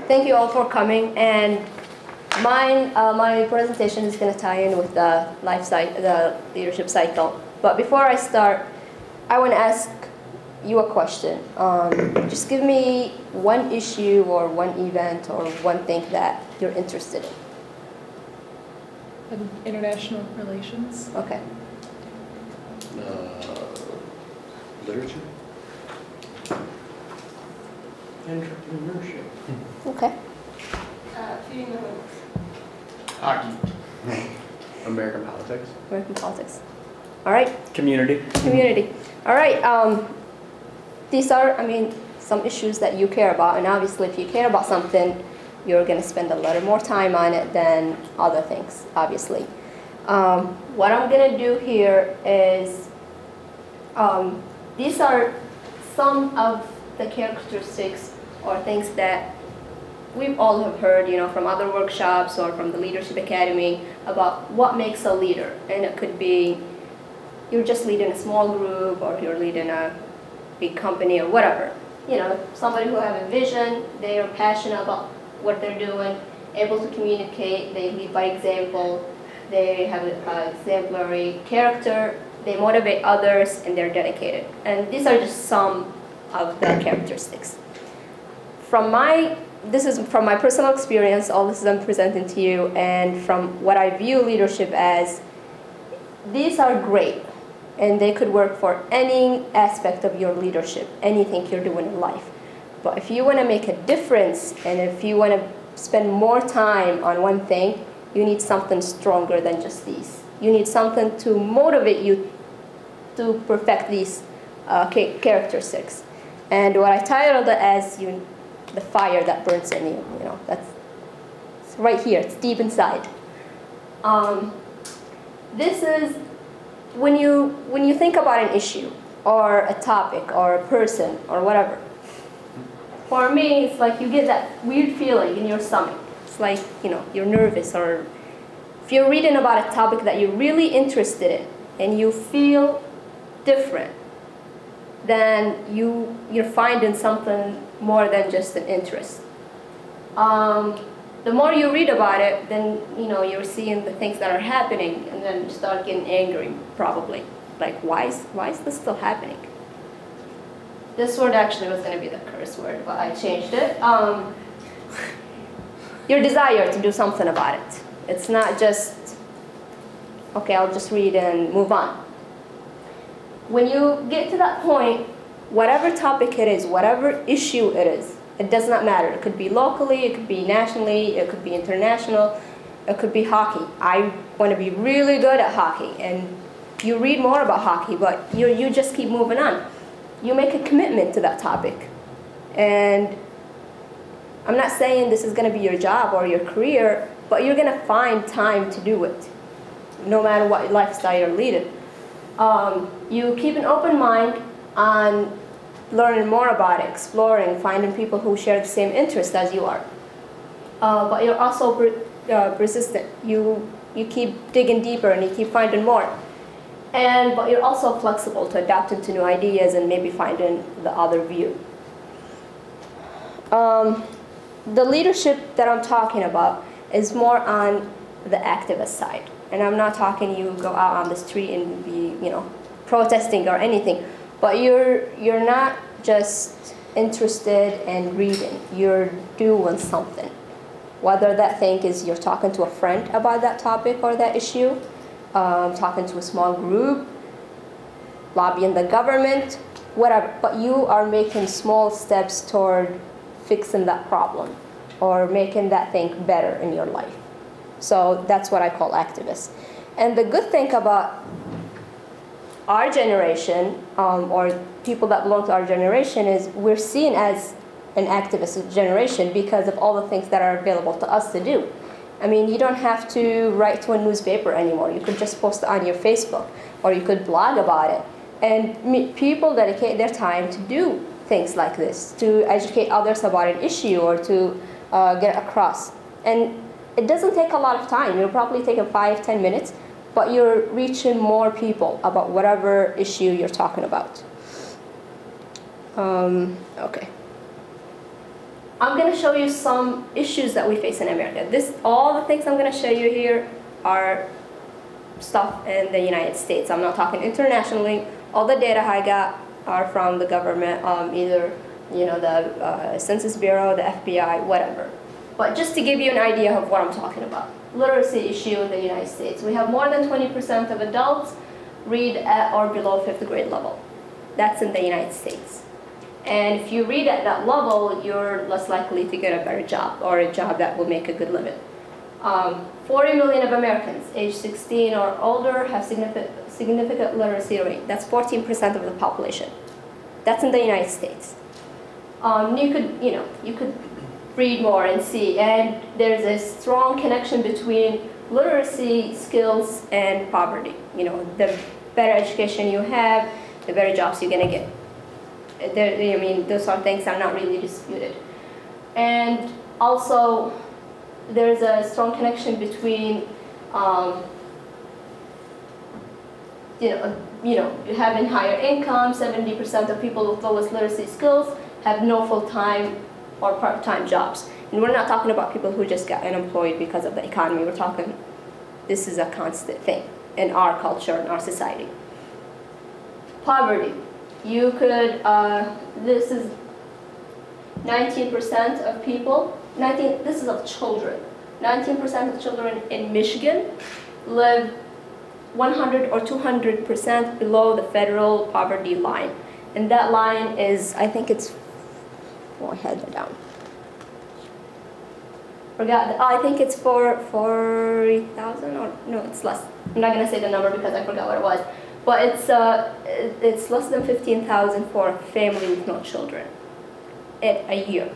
thank you all for coming. And my presentation is going to tie in with the the leadership cycle. But before I start, I want to ask you a question. Just give me one issue or one event or one thing that you're interested in. International relations. Okay. Literature. Entrepreneurship. Okay. Feeding the homeless. Hockey. American politics. American politics. All right. Community. Community. All right. These are, I mean, some issues that you care about, and obviously, if you care about something, you're going to spend a little more time on it than other things, obviously. What I'm going to do here is, these are some of the characteristics or things that we've all have heard, you know, from other workshops or from the Leadership Academy about what makes a leader. And it could be you're just leading a small group, or you're leading a big company, or whatever. You know, somebody who have a vision, they are passionate about what they're doing, able to communicate, they lead by example, they have an exemplary character, they motivate others, and they're dedicated. And these are just some of the characteristics. This is from my personal experience, all this is I'm presenting to you, and from what I view leadership as, these are great, and they could work for any aspect of your leadership, anything you're doing in life. But if you want to make a difference, and if you want to spend more time on one thing, you need something stronger than just these. You need something to motivate you to perfect these characteristics. And what I titled it as the fire that burns in you. You know, it's right here. It's deep inside. This is when you think about an issue or a topic or a person or whatever. For me, it's like you get that weird feeling in your stomach. It's like, you know, you're nervous, or if you're reading about a topic that you're really interested in and you feel different, then you're finding something more than just an interest. The more you read about it, then you're seeing the things that are happening, and then you start getting angry, probably. Like, why is this still happening? This word actually was going to be the curse word, but I changed it. Your desire to do something about it. It's not just, okay, I'll just read and move on. When you get to that point, whatever topic it is, whatever issue it is, it does not matter. It could be locally, it could be nationally, it could be international, it could be hockey. I want to be really good at hockey, and you read more about hockey, but you just keep moving on. You make a commitment to that topic. And I'm not saying this is going to be your job or your career, but you're going to find time to do it, no matter what lifestyle you're leading. You keep an open mind on learning more about it, exploring, finding people who share the same interests as you are. But you're also persistent. You keep digging deeper and you keep finding more. But you're also flexible to adapting to new ideas and maybe finding the other view. The leadership that I'm talking about is more on the activist side. And I'm not talking you go out on the street and be, protesting or anything. But you're not just interested in reading. You're doing something. Whether that thing is you're talking to a friend about that topic or that issue, talking to a small group, lobbying the government, whatever. But you are making small steps toward fixing that problem or making that thing better in your life. So that's what I call activists. And the good thing about our generation, or people that belong to our generation, is we're seen as an activist generation because of all the things that are available to us to do. I mean, you don't have to write to a newspaper anymore. You could just post it on your Facebook, or you could blog about it. And people dedicate their time to do things like this, to educate others about an issue or to get across. And it doesn't take a lot of time. You're probably taking 5-10 minutes, but you're reaching more people about whatever issue you're talking about. Okay. I'm going to show you some issues that we face in America. All the things I'm going to show you here are stuff in the United States. I'm not talking internationally. All the data I got are from the government, either the Census Bureau, the FBI, whatever. But just to give you an idea of what I'm talking about. Literacy issue in the United States. We have more than 20% of adults read at or below 5th grade level. That's in the United States. And if you read at that level, you're less likely to get a better job or a job that will make a good living. 40 million of Americans age 16 or older have significant literacy rate. That's 14% of the population. That's in the United States. You could read more and see, and there's a strong connection between literacy skills and poverty. The better education you have, the better jobs you're gonna get. Those are things that are not really disputed. And also, there's a strong connection between, having higher income. 70% of people with lowest literacy skills have no full-time or part-time jobs. And we're not talking about people who just got unemployed because of the economy. We're talking, this is a constant thing in our culture, in our society. Poverty. You could, this is 19% of people, this is of children. 19% of children in Michigan live 100 or 200% below the federal poverty line. And that line is, I think it's, I had it down. I think it's for 40,000 or, no, it's less. I'm not gonna say the number because I forgot what it was. But it's less than 15,000 for a family with no children in a year.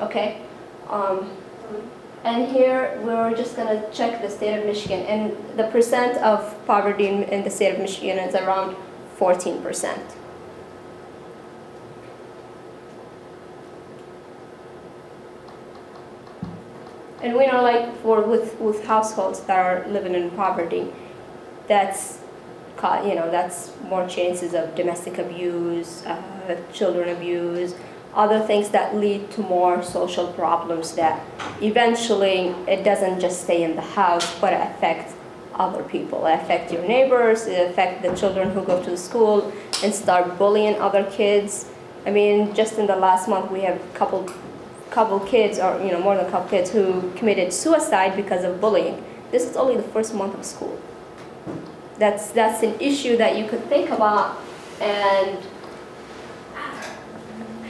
Okay? And here we're just going to check the state of Michigan. And the percent of poverty in the state of Michigan is around 14%. And we know, like, with households that are living in poverty, that's more chances of domestic abuse, children abuse, other things that lead to more social problems that eventually it doesn't just stay in the house, but it affects other people. It affects your neighbors, it affects the children who go to the school and start bullying other kids. I mean, just in the last month we have a couple kids, or more than a couple kids, who committed suicide because of bullying. This is only the first month of school. That's an issue that you could think about, and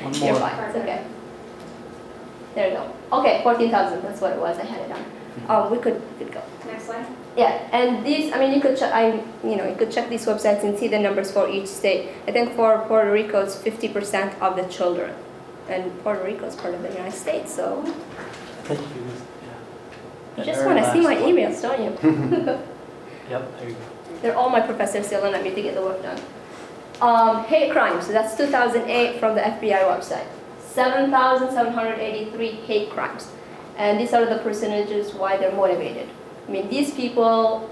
One you're more. fine. It's okay. There you go. Okay, 14,000. That's what it was. I had it down. We could go. Next slide. Yeah, and these, you could check. You could check these websites and see the numbers for each state. I think for Puerto Rico, it's 50% of the children, and Puerto Rico is part of the United States. So you just want to see my emails, don't you? Yep, there you go. They're all my professors yelling at me to get the work done. Hate crimes, so that's 2008 from the FBI website. 7,783 hate crimes. And these are the percentages why they're motivated. These people,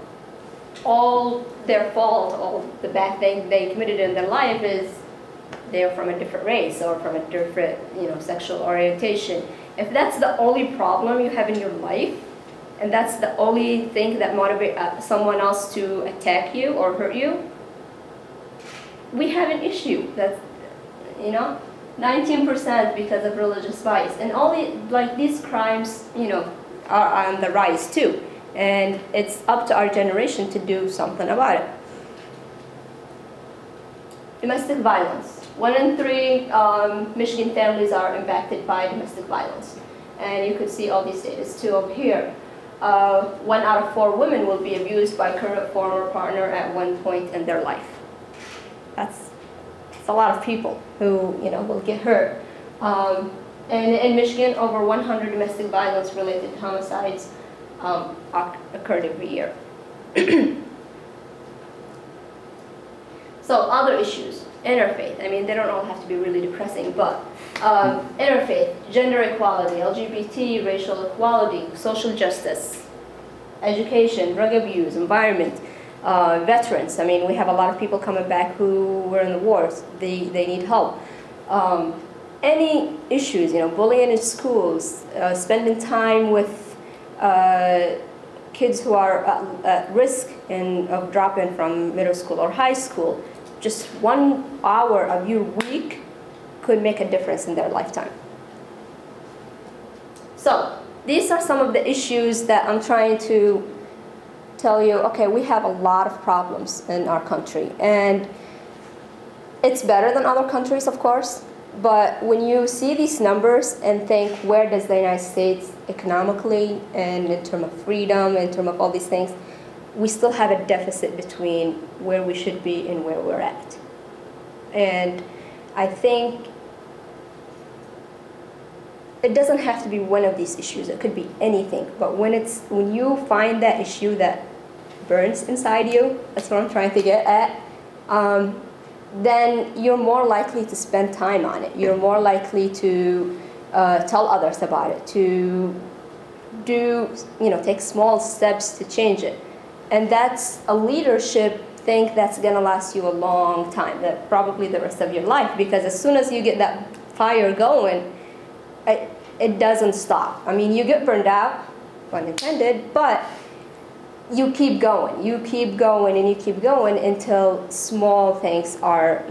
all their fault, all the bad thing they committed in their life is they're from a different race or from a different, sexual orientation. If that's the only problem you have in your life, and that's the only thing that motivates someone else to attack you or hurt you, we have an issue. That's, 19% because of religious bias. And only, these crimes, are on the rise too. And it's up to our generation to do something about it. Domestic violence. 1 in 3 Michigan families are impacted by domestic violence. And you could see all these data too over here. 1 out of 4 women will be abused by current former partner at one point in their life. That's a lot of people who will get hurt. And in Michigan, over 100 domestic violence-related homicides occurred every year. So other issues, interfaith. They don't all have to be really depressing, but interfaith, gender equality, LGBT, racial equality, social justice, education, drug abuse, environment, veterans. We have a lot of people coming back who were in the wars. They need help. any issues, bullying in schools, spending time with kids who are at risk of dropping from middle school or high school, just 1 hour of your week could make a difference in their lifetime. So these are some of the issues that I'm trying to tell you, okay, we have a lot of problems in our country. And it's better than other countries, of course. But when you see these numbers and think, where does the United States economically and in terms of freedom, in terms of all these things, we still have a deficit between where we should be and where we're at. And I think it doesn't have to be one of these issues. It could be anything. But when you find that issue that burns inside you, that's what I'm trying to get at, then you're more likely to spend time on it. You're more likely to tell others about it, to take small steps to change it. And that's a leadership thing that's gonna last you a long time, probably the rest of your life, because as soon as you get that fire going, it doesn't stop. I mean, you get burned out, pun intended, but you keep going. You keep going and you keep going until small things are,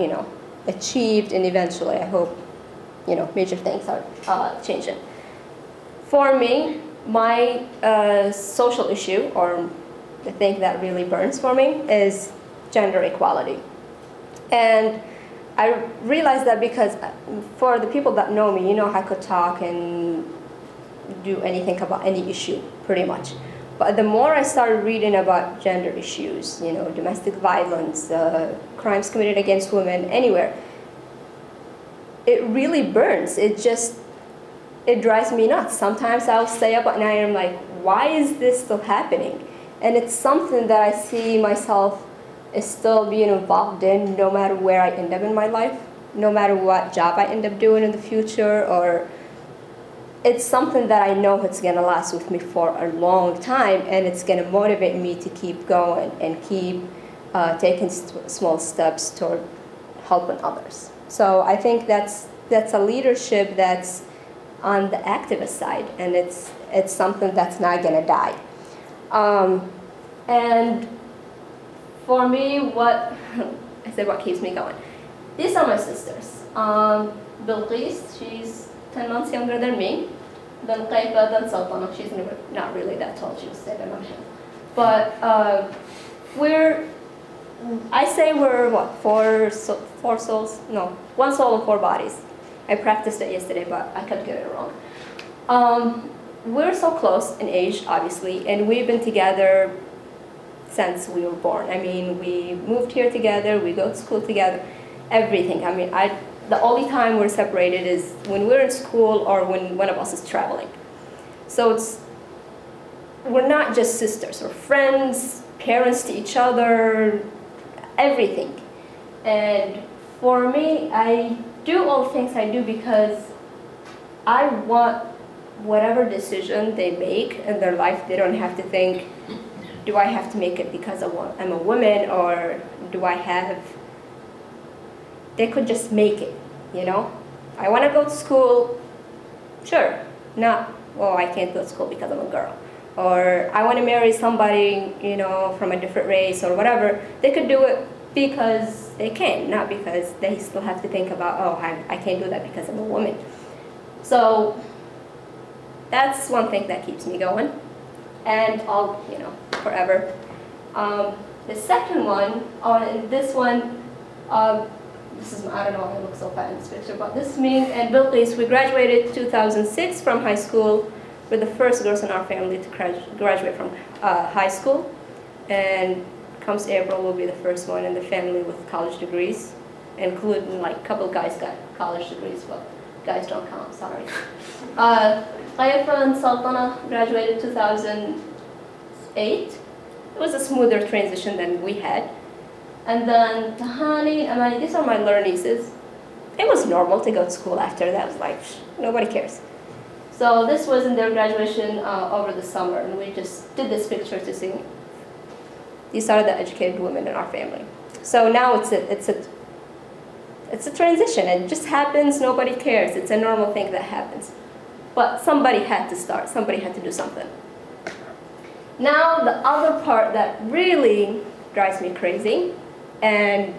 achieved, and eventually, I hope, major things are changing. For me, my social issue, or the thing that really burns for me, is gender equality. And I realized that because for the people that know me, I could talk and do anything about any issue, pretty much. But the more I started reading about gender issues, domestic violence, crimes committed against women, anywhere, it really burns. It drives me nuts. Sometimes I'll stay up at night and I'm like, why is this still happening? And it's something that I see myself is still being involved in no matter where I end up in my life, no matter what job I end up doing in the future, or it's something that I know it's going to last with me for a long time, and it's going to motivate me to keep going and keep taking small steps toward helping others. So I think that's a leadership that's on the activist side, and it's something that's not going to die. And for me, what keeps me going? These are my sisters. Gleaves, she's 10 months younger than me. Then Petra, then SelfAwareness, she's not really that tall, she was 7 months. But we're what, four souls? No, 1 soul and 4 bodies. I practiced it yesterday, but I kept getting it wrong. We're so close in age, obviously, and we've been together since we were born. I mean, we moved here together, we go to school together, everything. I mean, the only time we're separated is when we're in school or when one of us is traveling. So we're not just sisters, we're friends, parents to each other, everything. And for me, I do all the things I do because I want whatever decision they make in their life, they don't have to think, do I have to make it because I'm a woman, or do I have... They could just make it, I want to go to school, sure. Not, I can't go to school because I'm a girl. Or I want to marry somebody, from a different race or whatever. They could do it because they can, not because they still have to think about, I can't do that because I'm a woman. So that's one thing that keeps me going. And I'll, forever. The second one, this one, this is, I don't know why I look so fat in this picture, but this is me and Gleaves. We graduated 2006 from high school. We're the first girls in our family to graduate from high school. And comes April, we'll be the first one in the family with college degrees, including like a couple guys got college degrees, but guys don't count, sorry. Petra and SelfAwareness graduated 2008. It was a smoother transition than we had. And then Tahani, these are my learning nieces. It was normal to go to school after that. It was like, nobody cares. So this was in their graduation over the summer, and we just did this picture to see. These are the educated women in our family. So now it's a It's a transition. It just happens. Nobody cares. It's a normal thing that happens. But somebody had to start. Somebody had to do something. Now, the other part that really drives me crazy, and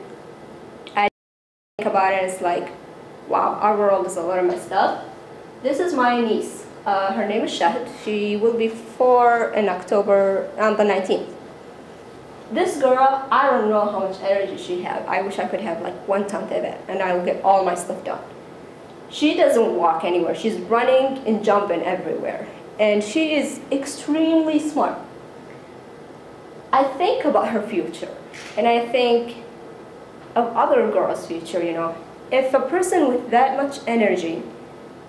I think about it, it's like, wow, our world is a little messed up. This is my niece. Her name is Shahid. She will be 4 in October, on the 19th. This girl, I don't know how much energy she has. I wish I could have like 1/10 of it, and I'll get all my stuff done. She doesn't walk anywhere. She's running and jumping everywhere. And she is extremely smart. I think about her future, and I think of other girls' future, you know. If a person with that much energy,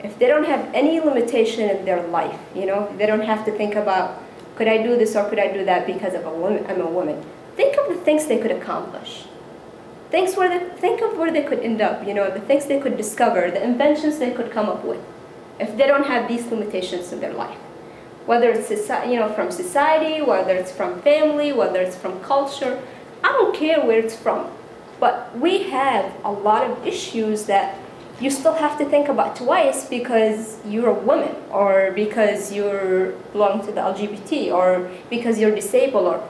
if they don't have any limitation in their life, you know, they don't have to think about, could I do this or could I do that because of I'm a woman. Think of the things they could accomplish. Think of where they could end up, you know, the things they could discover, the inventions they could come up with, if they don't have these limitations in their life. Whether it's from society, whether it's from family, whether it's from culture, I don't care where it's from. But we have a lot of issues that you still have to think about twice because you're a woman, or because you belong to the LGBT, or because you're disabled, or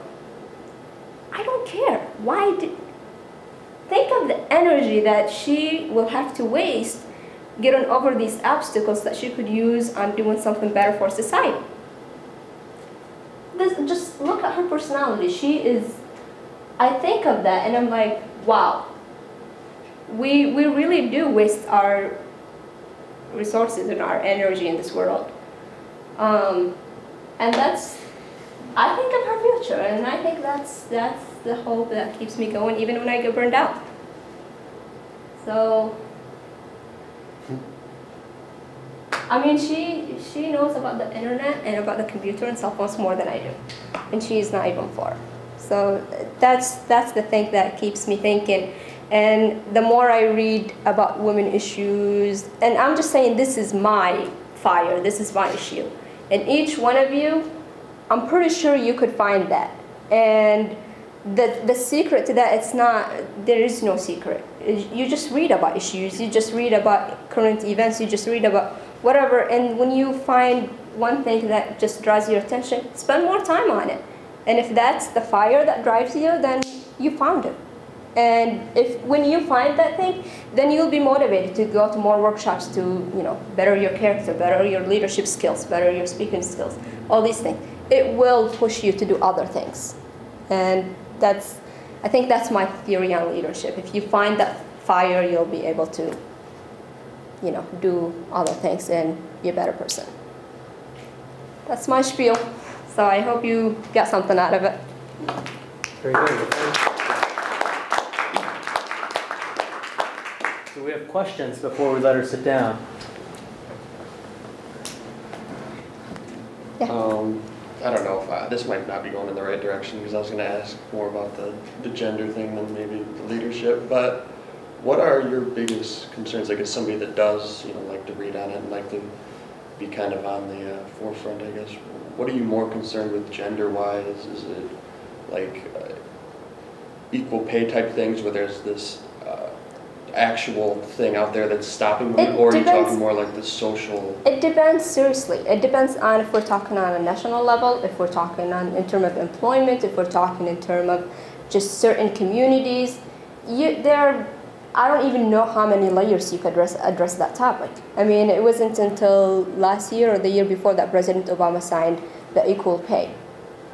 I don't care. Think of the energy that she will have to waste getting over these obstacles that she could use on doing something better for society. Just look at her personality. I think of that and I'm like, wow. We really do waste our resources and our energy in this world. And I think of her future, and I think that's the hope that keeps me going even when I get burned out. So, I mean, she knows about the internet and about the computer and cell phones more than I do, and she's not even 4. So that's the thing that keeps me thinking. And the more I read about women issues, and I'm just saying this is my fire, this is my issue. And each one of you, I'm pretty sure you could find that. And the secret to that, there is no secret. You just read about issues, you just read about current events, you just read about whatever. And when you find one thing that just draws your attention, spend more time on it. And if that's the fire that drives you, then you found it. And when you find that thing, then you'll be motivated to go to more workshops to, better your character, better your leadership skills, better your speaking skills, all these things. It will push you to do other things. And I think that's my theory on leadership. If you find that fire, you'll be able to, do other things and be a better person. That's my spiel. So I hope you got something out of it. Very good. Do we have questions before we let her sit down? Yeah. I don't know if this might not be going in the right direction, because I was going to ask more about the gender thing than maybe the leadership. But what are your biggest concerns? Like, as somebody that does, like to read on it and like to be kind of on the forefront, I guess. What are you more concerned with gender-wise? Is it like equal pay type things where there's this actual thing out there that's stopping women, or are you talking more like the social? It depends, seriously. It depends on if we're talking on a national level, if we're talking in terms of employment, if we're talking in terms of just certain communities. I don't even know how many layers you could address that topic. I mean, it wasn't until last year or the year before that President Obama signed the equal pay.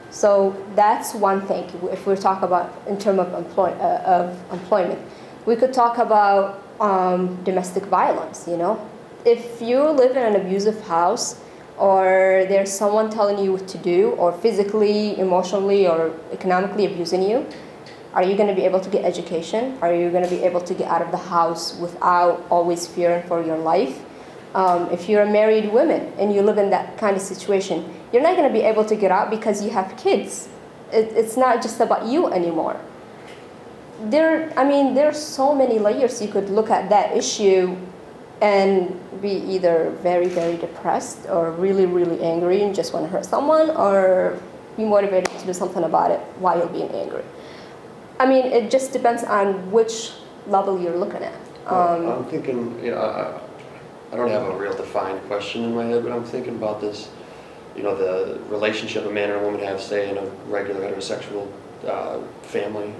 So that's one thing if we're talking about in terms of employment. We could talk about domestic violence, If you live in an abusive house, or there's someone telling you what to do, or physically, emotionally, or economically abusing you, are you going to be able to get education? Are you going to be able to get out of the house without always fearing for your life? If you're a married woman and you live in that kind of situation, you're not going to be able to get out because you have kids. It's not just about you anymore. There's so many layers you could look at that issue and be either very, very depressed or really, really angry and just want to hurt someone, or be motivated to do something about it while you're being angry. It just depends on which level you're looking at. I'm thinking, I don't have a real defined question in my head, but I'm thinking about this, the relationship a man and a woman have, say, in a regular heterosexual family.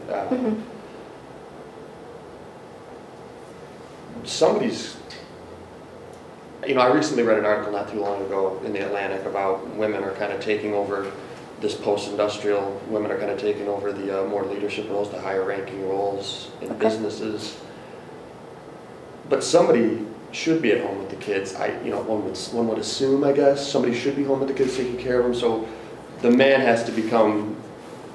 Somebody's, I recently read an article not too long ago in the Atlantic about women are kind of taking over this post-industrial, women are kind of taking over the more leadership roles, the higher ranking roles in businesses. But somebody should be at home with the kids. One would assume, I guess, somebody should be home with the kids taking care of them. So the man has to become,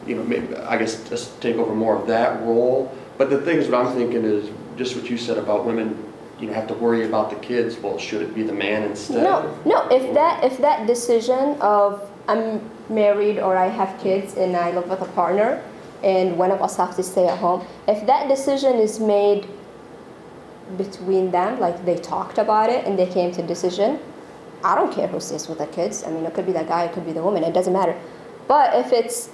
maybe, I guess, just take over more of that role. But the thing is, what I'm thinking is just what you said about women, have to worry about the kids. Well, should it be the man instead? No. If that decision of I'm married or I have kids and I live with a partner, and one of us have to stay at home, if that decision is made between them, like they talked about it and they came to a decision, I don't care who stays with the kids. I mean, it could be the guy, it could be the woman, it doesn't matter. But if it's,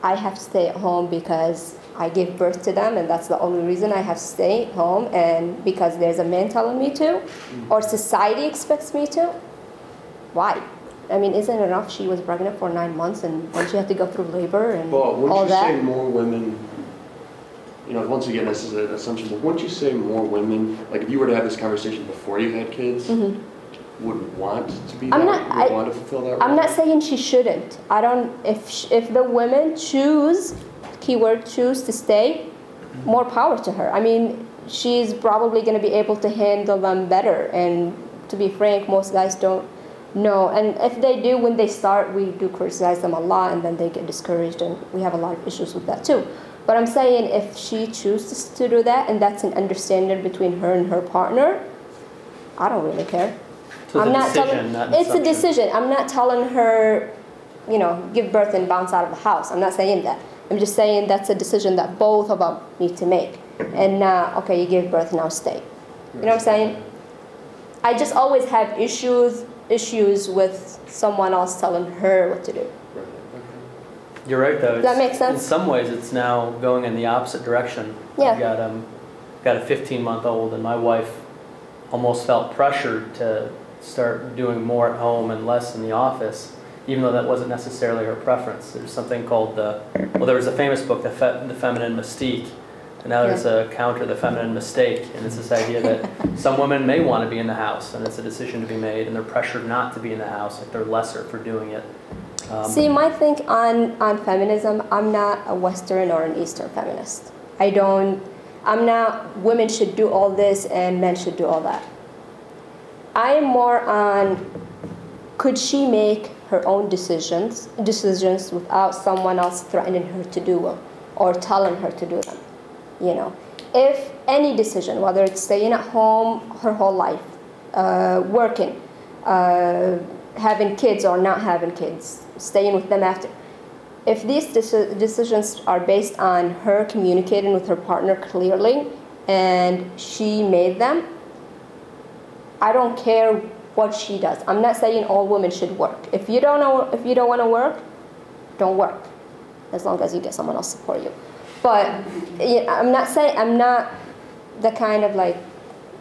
I have to stay at home because I gave birth to them and that's the only reason I have to stay home, and because there's a man telling me to, or society expects me to, why? I mean, isn't it enough she was pregnant for 9 months and then she had to go through labor and all that? Wouldn't you say more women, once again, this is an assumption, but wouldn't you say more women, like if you were to have this conversation before you had kids, would want to be want to fulfill that role? I'm not saying she shouldn't. I don't, if the women choose, keyword choose, to stay, more power to her. I mean, she's probably going to be able to handle them better, and to be frank, most guys don't know. And if they do, when they start, we do criticize them a lot, and then they get discouraged, and we have a lot of issues with that too. But I'm saying if she chooses to do that, and that's an understanding between her and her partner, I don't really care. So It's a decision. I'm not telling her, give birth and bounce out of the house. I'm not saying that. I'm just saying that's a decision that both of them need to make. And okay, you gave birth, now stay. You know what I'm saying? I just always have issues with someone else telling her what to do. You're right, though. Does that make sense? In some ways, it's now going in the opposite direction. Yeah. I've got a 15-month-old, and my wife almost felt pressured to start doing more at home and less in the office, even though that wasn't necessarily her preference. There's something called there was a famous book, The Feminine Mystique, and now there's a counter, The Feminine Mistake, and it's this idea that some women may want to be in the house, and it's a decision to be made, and they're pressured not to be in the house, like they're lesser for doing it. See, my think on feminism, I'm not a Western or an Eastern feminist. I'm not, women should do all this and men should do all that. I am more on, could she make her own decisions without someone else threatening her to do them or telling her to do them? If any decision, whether it's staying at home her whole life, working, having kids or not having kids, staying with them after, if these decisions are based on her communicating with her partner clearly and she made them, I don't care what she does. I'm not saying all women should work. If you don't want to work, don't work, as long as you get someone else to support you. But I'm not the kind of like,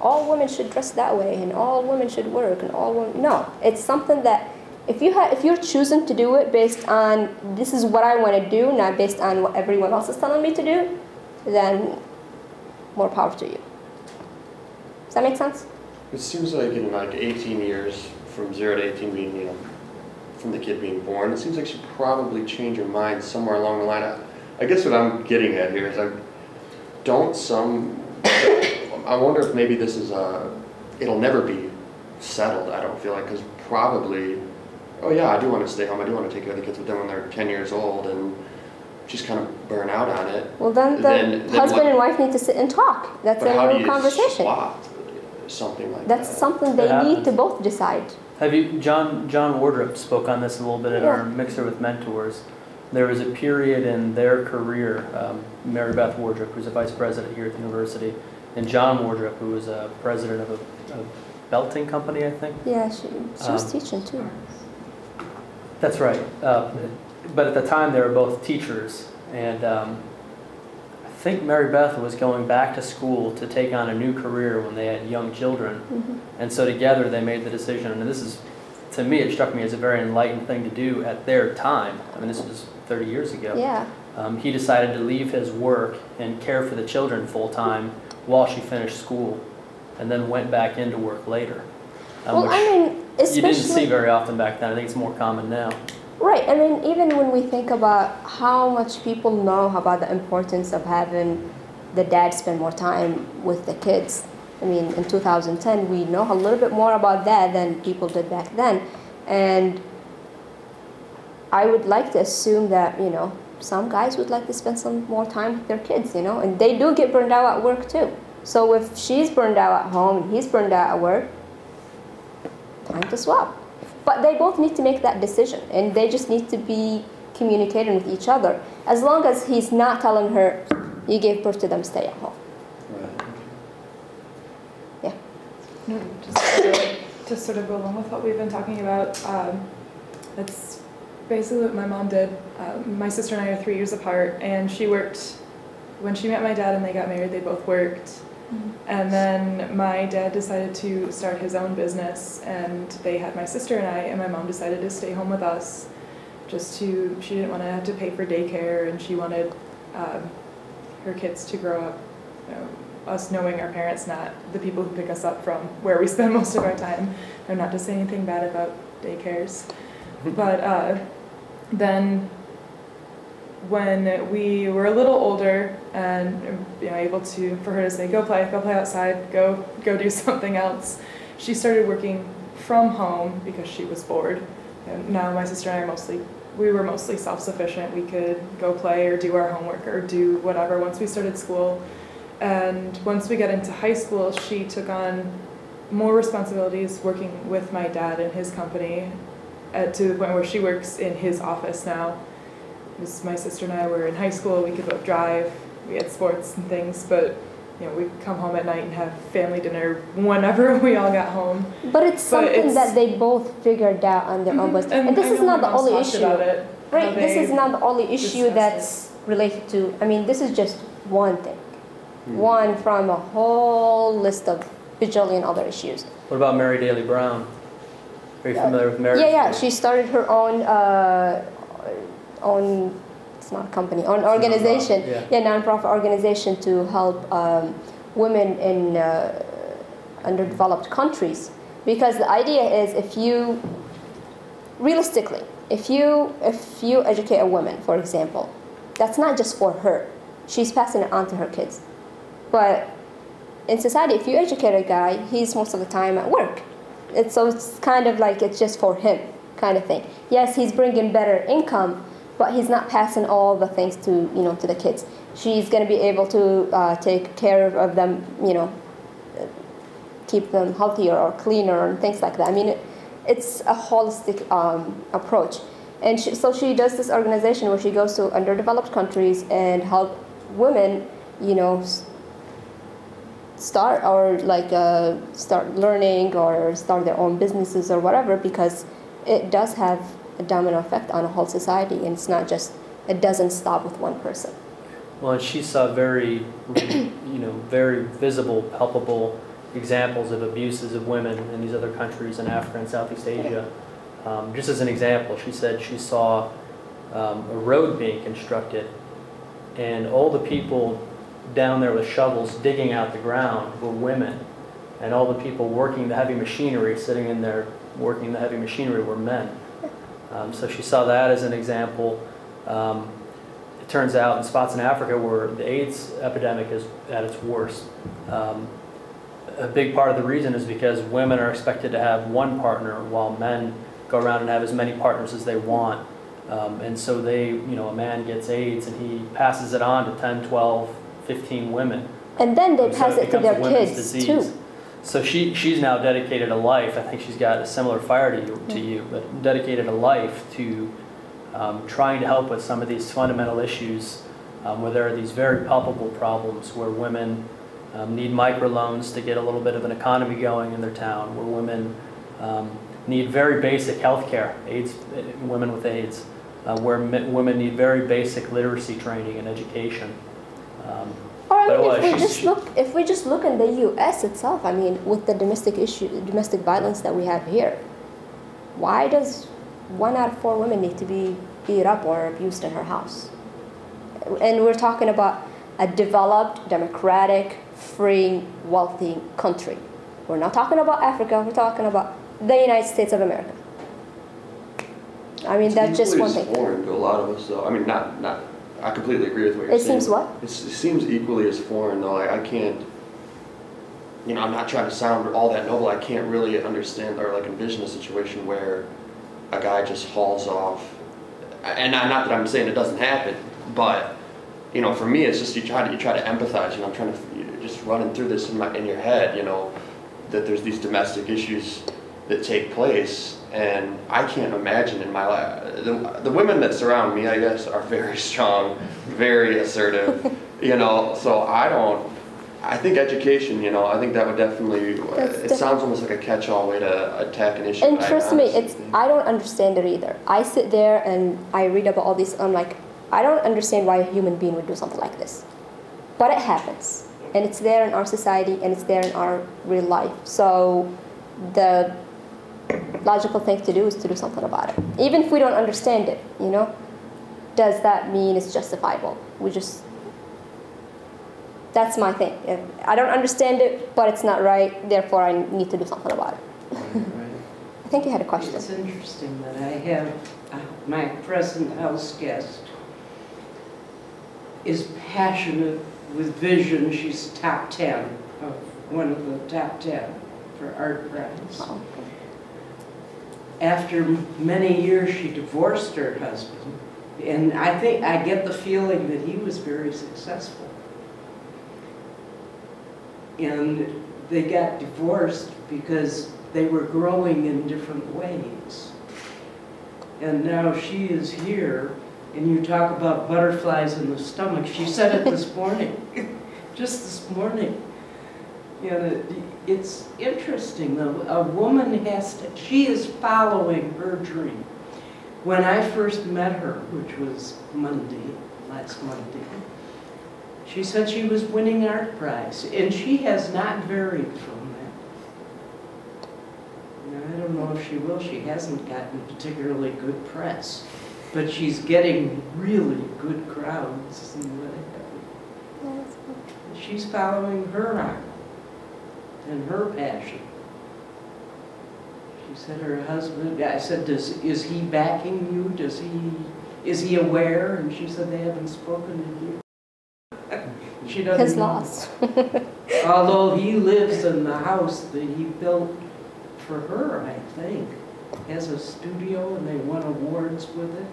all women should dress that way and all women should work and all women. No, it's something that if you're choosing to do it based on this is what I want to do, not based on what everyone else is telling me to do, then more power to you. Does that make sense? It seems like in 18 years, from 0 to 18 being, from the kid being born, it seems like she'd probably change her mind somewhere along the line. I guess what I'm getting at here is I wonder if maybe this is it'll never be settled, I don't feel like, because probably, oh yeah, I do want to stay home, I do want to take care of the kids, but then when they're 10 years old and she's kind of burn out on it. Well, then the husband and wife need to sit and talk. That's a real conversation. Swap something like That's something they need to both decide. Have you, John Wardrop spoke on this a little bit in our Mixer with Mentors. There was a period in their career, Mary Beth Wardrop, who's a vice president here at the university, and John Wardrop, who was a president of a belting company, I think. Yeah, she was teaching too. That's right. But at the time, they were both teachers, and I think Mary Beth was going back to school to take on a new career when they had young children. And so together they made the decision, and this is, to me, it struck me as a very enlightened thing to do at their time. I mean, this was 30 years ago. Yeah. He decided to leave his work and care for the children full time while she finished school, and then went back into work later. Well, I mean, you didn't see especially, very often back then. I think it's more common now. right, I mean, even when we think about how much people know about the importance of having the dad spend more time with the kids. I mean, in 2010, we know a little bit more about that than people did back then. And I would like to assume that, you know, some guys would like to spend some more time with their kids, you know, and they do get burned out at work too. So if she's burned out at home and he's burned out at work, time to swap. But they both need to make that decision, and they just need to be communicating with each other. As long as he's not telling her, you gave birth to them, stay at home. Right. Yeah. No, to sort of go along with what we've been talking about, that's basically what my mom did. My sister and I are 3 years apart, and she worked, when she met my dad and they got married, they both worked. And then my dad decided to start his own business, and they had my sister and I, and my mom decided to stay home with us she didn't want to have to pay for daycare, and she wanted her kids to grow up, you know, us knowing our parents, not the people who pick us up from where we spend most of our time. I'm not to say anything bad about daycares. But then when we were a little older and, you know, able to, for her to say, go play outside, go do something else, she started working from home because she was bored. And now my sister and I we were mostly self-sufficient. We could go play or do our homework or do whatever once we started school. And once we got into high school, she took on more responsibilities working with my dad in his company, to the point where she works in his office now. Because my sister and I were in high school, we could both drive, we had sports and things, but you know, we'd come home at night and have family dinner whenever we all got home. But it's something that they both figured out on their own. And this is not the only issue. Right, this is not the only issue that's related to, I mean, this is just one thing. One from a whole list of bajillion other issues. What about Mary Daly Brown? Are you familiar with Mary? Yeah, she started her own, it's not a company, own organization, nonprofit organization to help women in underdeveloped countries. Because the idea is, realistically, if you educate a woman, for example, that's not just for her. She's passing it on to her kids. But in society, if you educate a guy, he's most of the time at work. So it's kind of like it's just for him kind of thing. Yes, he's bringing better income, but he's not passing all the things to the kids. She's going to be able to take care of them, keep them healthier or cleaner and things like that. I mean, it's a holistic approach. And so she does this organization where she goes to underdeveloped countries and help women, start learning or start their own businesses or whatever, because it does have a domino effect on a whole society, and it's not just, it doesn't stop with one person. Well, and she saw very, very visible, palpable examples of abuses of women in these other countries in Africa and Southeast Asia. Just as an example, she said she saw a road being constructed, and all the people down there with shovels digging out the ground were women, and all the people working the heavy machinery, sitting in there working the heavy machinery, were men. So she saw that as an example. It turns out in spots in Africa where the AIDS epidemic is at its worst, a big part of the reason is because women are expected to have one partner while men go around and have as many partners as they want. And so a man gets AIDS and he passes it on to 10, 12, 15 women. And then they pass it to their kids too. So she's now dedicated a life, I think she's got a similar fire to you, but dedicated a life to trying to help with some of these fundamental issues where there are these very palpable problems where women need microloans to get a little bit of an economy going in their town, where women need very basic health care, women with AIDS, where women need very basic literacy training and education. Or I But it mean, was. if we just look in the U.S. itself, I mean, with the domestic violence that we have here, why does 1 out of 4 women need to be beat up or abused in her house? And we're talking about a developed, democratic, free, wealthy country. We're not talking about Africa. We're talking about the United States of America. I mean, that's just one thing. It's foreign to a lot of us, though. I mean, not. I completely agree with what you're saying. It seems what? It seems equally as foreign, though. I can't. You know, I'm not trying to sound all that noble. I can't really understand or like envision a situation where a guy just hauls off. And not that I'm saying it doesn't happen, but you know, for me, it's just you try to empathize. You know, I'm trying to just running through this in your head. You know, that there's these domestic issues that take place, and I can't imagine in my life. The women that surround me, I guess, are very strong, very assertive. You know, so I think education. You know, I think that would definitely. It sounds almost like a catch-all way to attack an issue. And trust me, I don't understand it either. I sit there and I read about all these. I'm like, I don't understand why a human being would do something like this, but it happens, and it's there in our society, and it's there in our real life. So, the logical thing to do is to do something about it, even if we don't understand it. You know, does that mean it's justifiable? That's my thing. If I don't understand it, but it's not right, therefore I need to do something about it. I think you had a question. It's interesting that I have my present house guest is passionate with vision. She's top 10 of one of the top 10 for art prize. Oh. After many years, she divorced her husband, and I get the feeling that he was very successful. And they got divorced because they were growing in different ways. And now she is here, and you talk about butterflies in the stomach. She said it this morning, just this morning. You know, it's interesting though. A woman she is following her dream. When I first met her, which was last Monday, she said she was winning art prize, and she has not varied from that. Now, I don't know if she will. She hasn't gotten particularly good press, but she's getting really good crowds and whatever. She's following her art and her passion. She said her husband, I said, is he backing you? Is he aware? And she said they haven't spoken to you. She doesn't His know. loss. Although he lives in the house that he built for her, I think. Has a studio and they won awards with it.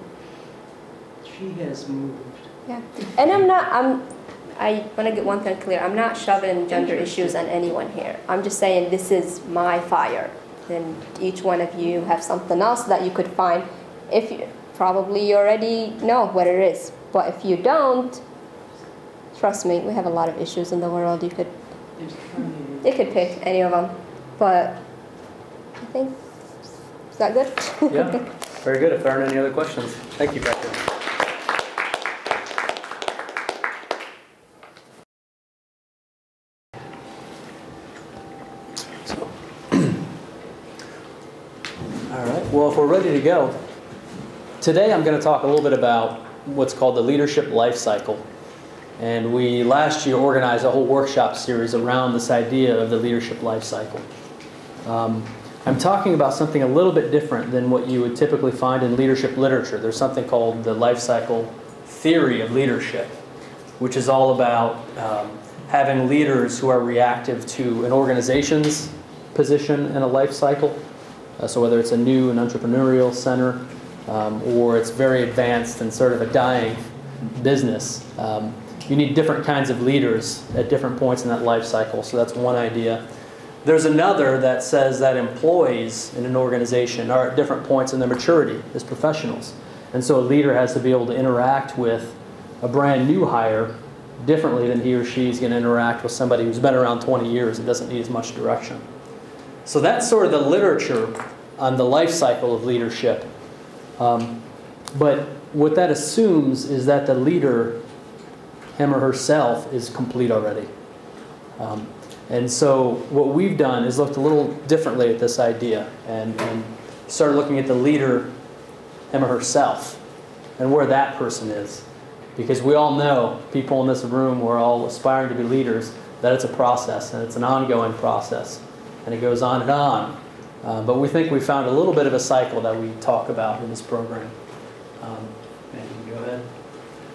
She has moved. Yeah, and I want to get one thing clear. I'm not shoving gender issues on anyone here. I'm just saying this is my fire. And each one of you have something else that you could find. If you probably already know what it is, but if you don't, trust me, we have a lot of issues in the world. You could pick any of them, but I think, is that good? Yeah, very good. If there aren't any other questions, thank you, Petra. All right, well, if we're ready to go, today I'm going to talk a little bit about what's called the leadership life cycle. And we last year organized a whole workshop series around this idea of the leadership life cycle. I'm talking about something a little bit different than what you would typically find in leadership literature. There's something called the life cycle theory of leadership, which is all about having leaders who are reactive to an organization's position in a life cycle. So whether it's a new and entrepreneurial center or it's very advanced and sort of a dying business. You need different kinds of leaders at different points in that life cycle. So that's one idea. There's another that says that employees in an organization are at different points in their maturity as professionals. And so a leader has to be able to interact with a brand new hire differently than he or she is going to interact with somebody who's been around 20 years and doesn't need as much direction. So that's sort of the literature on the life cycle of leadership. But what that assumes is that the leader him or herself is complete already. And so what we've done is looked a little differently at this idea and started looking at the leader, him or herself, and where that person is. Because we all know, people in this room who are all aspiring to be leaders, that it's a process, and it's an ongoing process. And it goes on and on. But we think we found a little bit of a cycle that we talk about in this program. Maybe you can go ahead.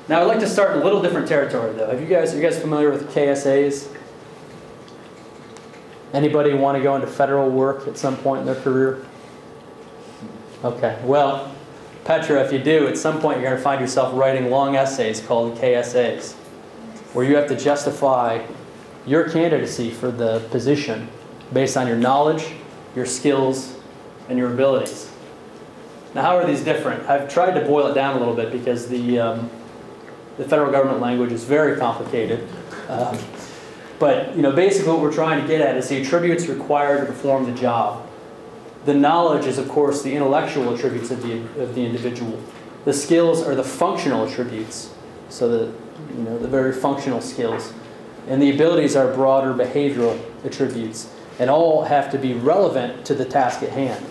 Now I'd like to start in a little different territory, though. Are you guys familiar with KSAs? Anybody want to go into federal work at some point in their career? Okay, well, Petra, if you do, at some point you're going to find yourself writing long essays called KSAs, where you have to justify your candidacy for the position based on your knowledge, your skills, and your abilities. Now, how are these different? I've tried to boil it down a little bit because the federal government language is very complicated. But basically what we're trying to get at is the attributes required to perform the job. The knowledge is, of course, the intellectual attributes of the individual. The skills are the functional attributes, so the very functional skills. And the abilities are broader behavioral attributes, and all have to be relevant to the task at hand.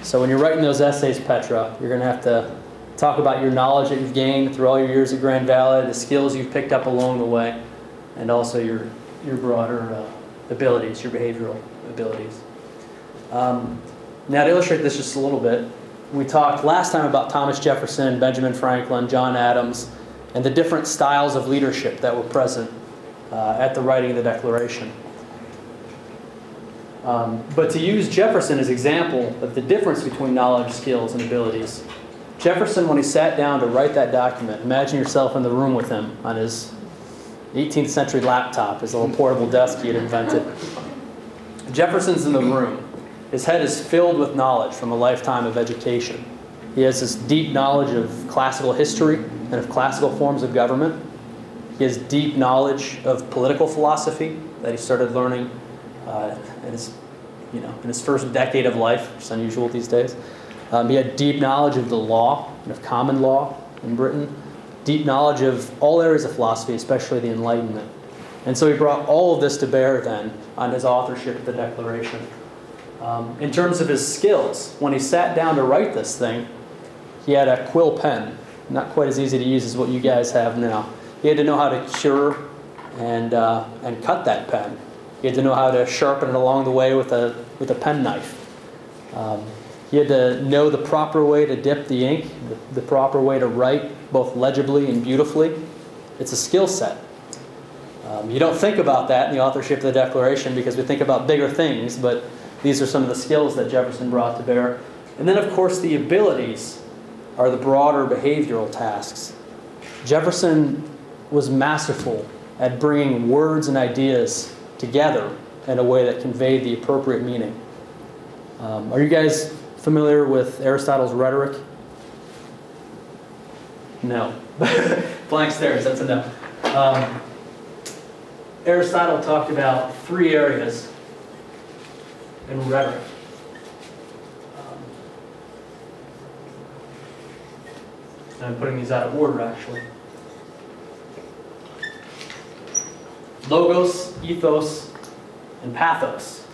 So when you're writing those essays, Petra, you're going to have to talk about your knowledge that you've gained through all your years at Grand Valley, the skills you've picked up along the way, and also your broader abilities, your behavioral abilities. Now to illustrate this just a little bit, we talked last time about Thomas Jefferson, Benjamin Franklin, John Adams, and the different styles of leadership that were present at the writing of the Declaration. But to use Jefferson as an example of the difference between knowledge, skills, and abilities, Jefferson, when he sat down to write that document, imagine yourself in the room with him on his 18th century laptop, his little portable desk he had invented. Jefferson's in the room. His head is filled with knowledge from a lifetime of education. He has this deep knowledge of classical history and of classical forms of government. He has deep knowledge of political philosophy that he started learning in his first decade of life, which is unusual these days. He had deep knowledge of the law and of common law in Britain. Deep knowledge of all areas of philosophy, especially the Enlightenment. And so he brought all of this to bear then on his authorship of the Declaration. In terms of his skills, when he sat down to write this thing, he had a quill pen, not quite as easy to use as what you guys have now. He had to know how to cure and cut that pen. He had to know how to sharpen it along the way with a penknife. He had to know the proper way to dip the ink, the proper way to write, both legibly and beautifully. It's a skill set. You don't think about that in the authorship of the Declaration because we think about bigger things, but these are some of the skills that Jefferson brought to bear. And then, of course, the abilities are the broader behavioral tasks. Jefferson was masterful at bringing words and ideas together in a way that conveyed the appropriate meaning. Are you guys familiar with Aristotle's rhetoric? No. Blank stares, that's a no. Aristotle talked about 3 areas in rhetoric. I'm putting these out of order, actually. Logos, ethos, and pathos.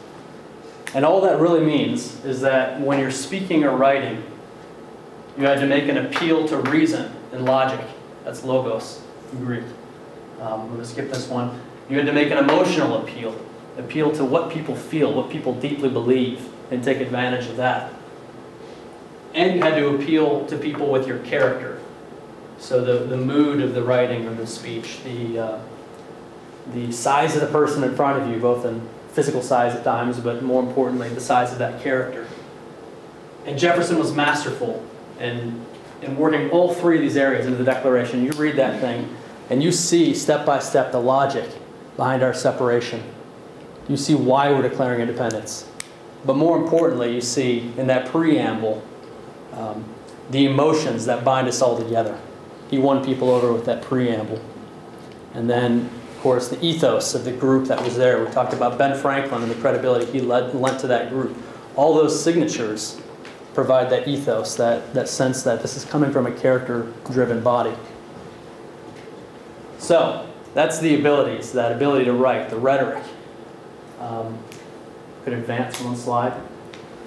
And all that really means is that when you're speaking or writing, you had to make an appeal to reason and logic. That's logos in Greek. I'm going to skip this one. You had to make an emotional appeal to what people feel, what people deeply believe, and take advantage of that. And you had to appeal to people with your character. So the mood of the writing or the speech, the size of the person in front of you, both in physical size at times, but more importantly, the size of that character. And Jefferson was masterful in working all 3 of these areas into the Declaration. You read that thing, and you see step by step the logic behind our separation. You see why we're declaring independence. But more importantly, you see in that preamble the emotions that bind us all together. He won people over with that preamble. And then, of course, the ethos of the group that was there. We talked about Ben Franklin and the credibility he lent to that group. All those signatures provide that ethos, that sense that this is coming from a character-driven body. So that's the abilities, that ability to write, the rhetoric. Could advance one slide.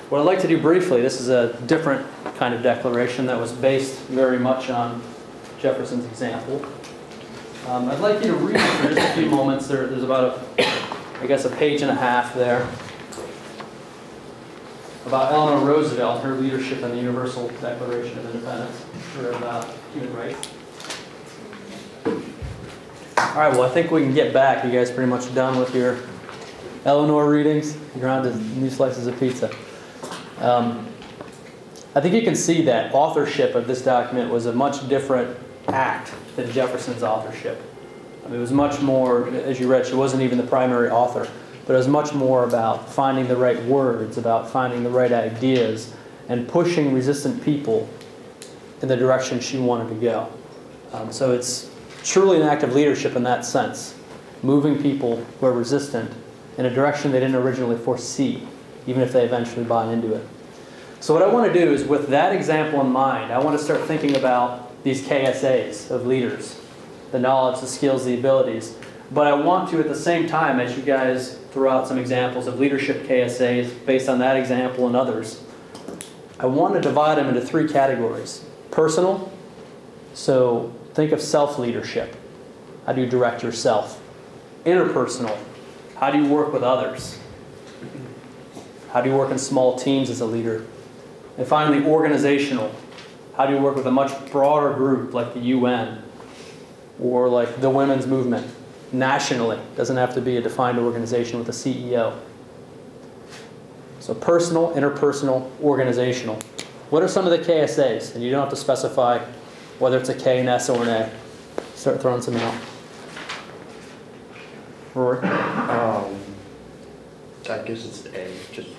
What I'd like to do briefly, this is a different kind of declaration that was based very much on Jefferson's example. I'd like you to read for just a few moments. There's about, I guess, a page and a half there about Eleanor Roosevelt, her leadership in the Universal Declaration of Independence, or about human rights. All right, well, I think we can get back. You guys pretty much done with your Eleanor readings? You're on to new slices of pizza. I think you can see that authorship of this document was a much different act than Jefferson's authorship. I mean, it was much more, as you read, she wasn't even the primary author, but it was much more about finding the right words, about finding the right ideas, and pushing resistant people in the direction she wanted to go. So it's truly an act of leadership in that sense, moving people who are resistant in a direction they didn't originally foresee, even if they eventually buy into it. So what I want to do is, with that example in mind, I want to start thinking about these KSAs of leaders, the knowledge, the skills, the abilities. But I want to, at the same time, as you guys throw out some examples of leadership KSAs based on that example and others, I want to divide them into three categories. Personal, so think of self-leadership. How do you direct yourself? Interpersonal, how do you work with others? How do you work in small teams as a leader? And finally, organizational. How do you work with a much broader group like the UN or like the women's movement nationally? It doesn't have to be a defined organization with a CEO. So personal, interpersonal, organizational. What are some of the KSAs? And you don't have to specify whether it's a K, an S, or an A. Start throwing some out. Rory? I guess it's A. Just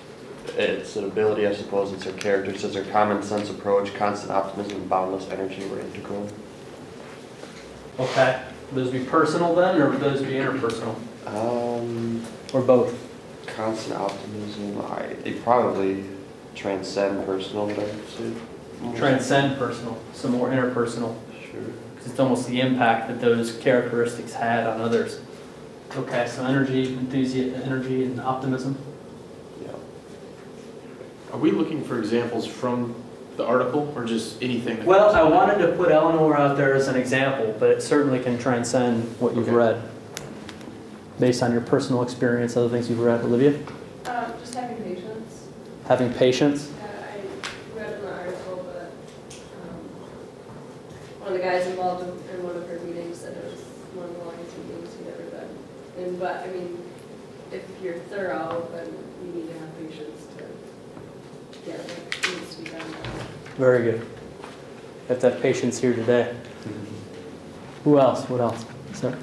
it's an ability, I suppose. It's her character. It says her common sense approach, constant optimism, and boundless energy were integral. Okay. Would those be personal then, or would those be interpersonal? Or both? Constant optimism. They probably transcend personal, would I say? Transcend personal, so more interpersonal. Sure. Because it's almost the impact that those characteristics had on others. Okay, so energy, enthusiasm, energy, and optimism. Yeah. Are we looking for examples from the article, or just anything? Well, I wanted to put Eleanor out there as an example, but it certainly can transcend what you've read, based on your personal experience, other things you've read. Olivia? Just having patience. Having patience. I read in the article, but one of the guys involved in one of her meetings said it was one of the longest meetings he'd ever done. But I mean, if you're thorough, then you need to have patience to get what needs to be done. Very good. You have to have patience here today. Who else? What else? Sir?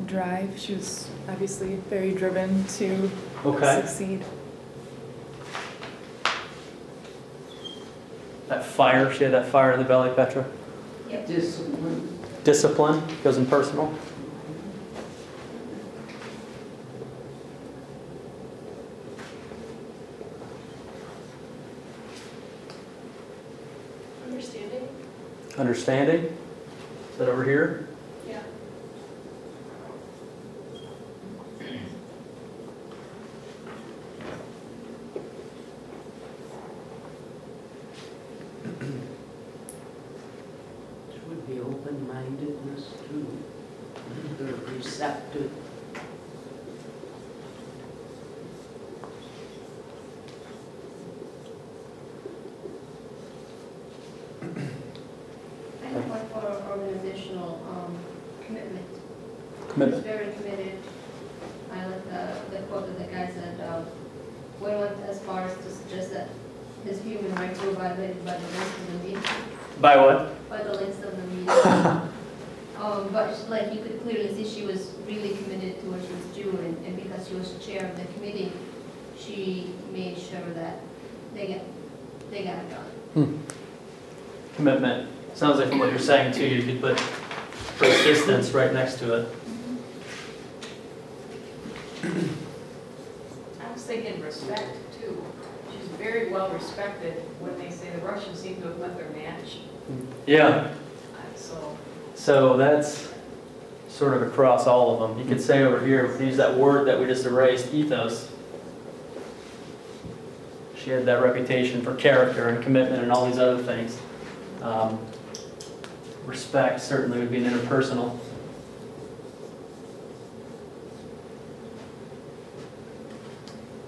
Drive. She was obviously very driven to succeed. That fire, she had that fire in the belly, Petra? Yep. Discipline. Discipline goes in personal. Understanding. Understanding. Is that over here? Yeah. It would be open-mindedness too. They're receptive. I have one for organizational commitment. Commitment. He's very committed. I like the quote that the guy said, went as far as to suggest that his human rights were violated by the length of the meeting. By what? By the length of the meeting. But like you could clearly see she was really committed to what she was doing, and because she was chair of the committee, she made sure that they got it done. Commitment. Sounds like from what you're saying too, you could put persistence right next to it. I was thinking respect, too. She's very well respected when they say the Russians seem to have met their match. Yeah. So So that's sort of across all of them. You could say over here, use that word that we just erased, ethos. She had that reputation for character and commitment and all these other things. Respect certainly would be an interpersonal.